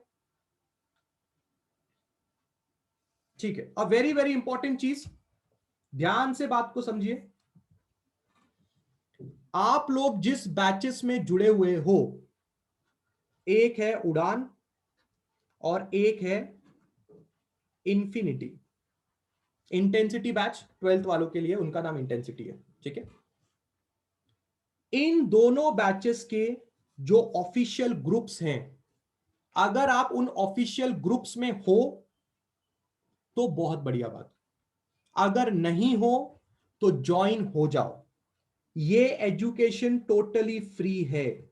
ठीक है। अ वेरी वेरी इंपॉर्टेंट चीज, ध्यान से बात को समझिए। आप लोग जिस बैचेस में जुड़े हुए हो, एक है उड़ान और एक है इंफिनिटी। इंटेंसिटी बैच 12th वालों के लिए, उनका नाम इंटेंसिटी है, ठीक है। इन दोनों बैचेस के जो ऑफिशियल ग्रुप्स हैं, अगर आप उन ऑफिशियल ग्रुप्स में हो तो बहुत बढ़िया बात, अगर नहीं हो तो ज्वाइन हो जाओ। ये एजुकेशन टोटली फ्री है।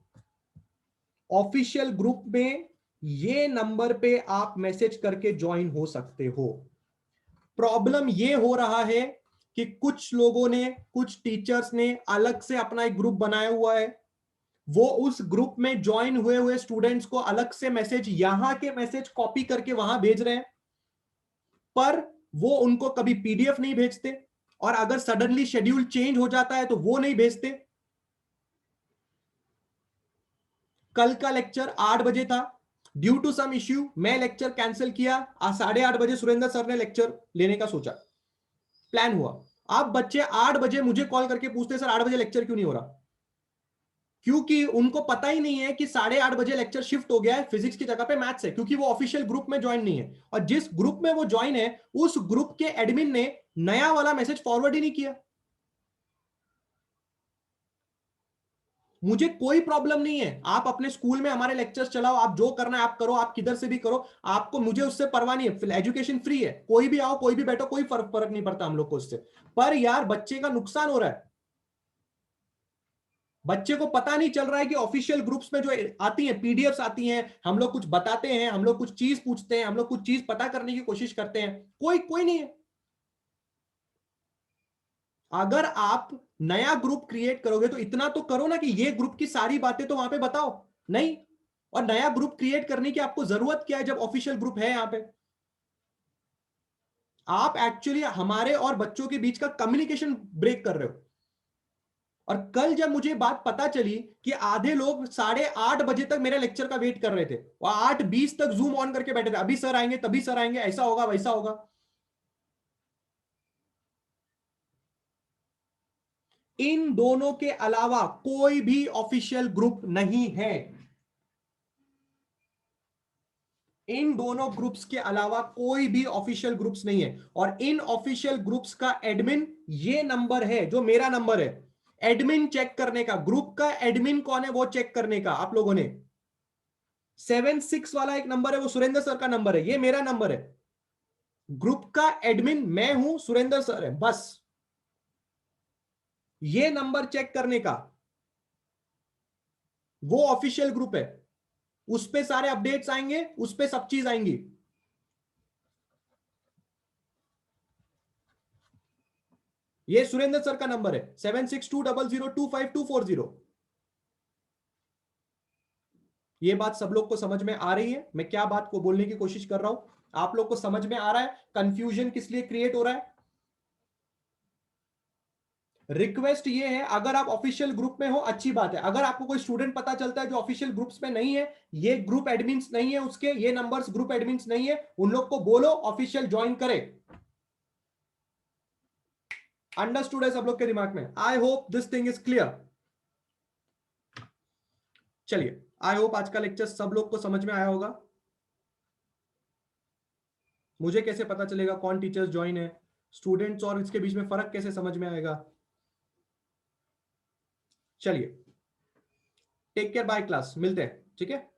ऑफिशियल ग्रुप में ये नंबर पे आप मैसेज करके ज्वाइन हो सकते हो। प्रॉब्लम ये हो रहा है कि कुछ लोगों ने, कुछ टीचर्स ने अलग से अपना एक ग्रुप बनाया हुआ है। वो उस ग्रुप में ज्वाइन हुए हुए स्टूडेंट्स को अलग से मैसेज, यहां के मैसेज कॉपी करके वहां भेज रहे हैं, पर वो उनको कभी पीडीएफ नहीं भेजते, और अगर सडनली शेड्यूल चेंज हो जाता है तो वो नहीं भेजते। कल का लेक्चर 8 बजे था, ड्यू टू सम इश्यू मैं लेक्चर कैंसिल किया। आज 8:30 बजे सुरेंद्र सर ने लेक्चर लेने का सोचा, प्लान हुआ। अब बच्चे 8 बजे मुझे कॉल करके पूछते सर 8 बजे लेक्चर क्यों नहीं हो रहा? क्योंकि उनको पता ही नहीं है कि 8:30 बजे लेक्चर शिफ्ट हो गया है, फिजिक्स की जगह पे मैथ्स है, क्योंकि वो ऑफिशियल ग्रुप में ज्वाइन नहीं है। और जिस ग्रुप में वो ज्वाइन है, उस ग्रुप के एडमिन ने नया वाला मैसेज फॉरवर्ड ही नहीं किया। मुझे कोई प्रॉब्लम नहीं है, आप अपने स्कूल में हमारे लेक्चर्स चलाओ, आप जो करना है आप करो, आप किधर से भी करो, आपको, मुझे उससे परवाह नहीं है। एजुकेशन फ्री है, कोई भी आओ कोई भी बैठो, कोई फर्क नहीं पड़ता हम लोग को उससे। पर यार बच्चे का नुकसान हो रहा है। बच्चे को पता नहीं चल रहा है कि ऑफिशियल ग्रुप्स में जो आती हैं पीडीएफ्स आती हैं, हम लोग कुछ बताते हैं, हम लोग कुछ चीज पूछते हैं, हम लोग कुछ चीज पता करने की कोशिश करते हैं, कोई कोई नहीं है। अगर आप नया ग्रुप क्रिएट करोगे तो इतना तो करो ना कि ये ग्रुप की सारी बातें तो वहां पे बताओ। नहीं, और नया ग्रुप क्रिएट करने की आपको जरूरत क्या है जब ऑफिशियल ग्रुप है यहां पे? आप एक्चुअली हमारे और बच्चों के बीच का कम्युनिकेशन ब्रेक कर रहे हो। और कल जब मुझे बात पता चली कि आधे लोग 8:30 बजे तक मेरे लेक्चर का वेट कर रहे थे, और 8:20 तक जूम ऑन करके बैठे थे, अभी सर आएंगे तभी सर आएंगे, ऐसा होगा वैसा होगा। इन दोनों के अलावा कोई भी ऑफिशियल ग्रुप नहीं है। इन दोनों ग्रुप्स के अलावा कोई भी ऑफिशियल ग्रुप्स नहीं है। और इन ऑफिशियल ग्रुप्स का एडमिन ये नंबर है जो मेरा नंबर है, एडमिन चेक करने का। ग्रुप का एडमिन कौन है वो चेक करने का आप लोगों ने। 76 वाला एक नंबर है, वो सुरेंद्र सर का नंबर है, ये मेरा नंबर है। ग्रुप का एडमिन मैं हूं, सुरेंद्र सर है, बस। ये नंबर चेक करने का, वो ऑफिशियल ग्रुप है, उस पे सारे अपडेट्स आएंगे, उस पे सब चीज आएंगी। ये सुरेंद्र सर का नंबर है 7620025240। ये बात सब लोग को समझ में आ रही है मैं क्या बात को बोलने की कोशिश कर रहा हूं? आप लोग को समझ में आ रहा है कंफ्यूजन किस लिए क्रिएट हो रहा है? रिक्वेस्ट ये है, अगर आप ऑफिशियल ग्रुप में हो अच्छी बात है। अगर आपको कोई स्टूडेंट पता चलता है जो ऑफिशियल ग्रुप्स में नहीं है, ये ग्रुप एडमिन्स नहीं है उसके, ये नंबर्स ग्रुप एडमिन्स नहीं है, उन लोग को बोलो ऑफिशियल ज्वाइन करे। अंडरस्टूड है सब लोग के दिमाग में? I hope this thing is clear. चलिए, आई होप आज का लेक्चर सब लोग को समझ में आया होगा। मुझे कैसे पता चलेगा कौन टीचर्स ज्वाइन है, स्टूडेंट्स और इसके बीच में फर्क कैसे समझ में आएगा? चलिए, टेक केयर, बाय क्लास, मिलते हैं, ठीक है।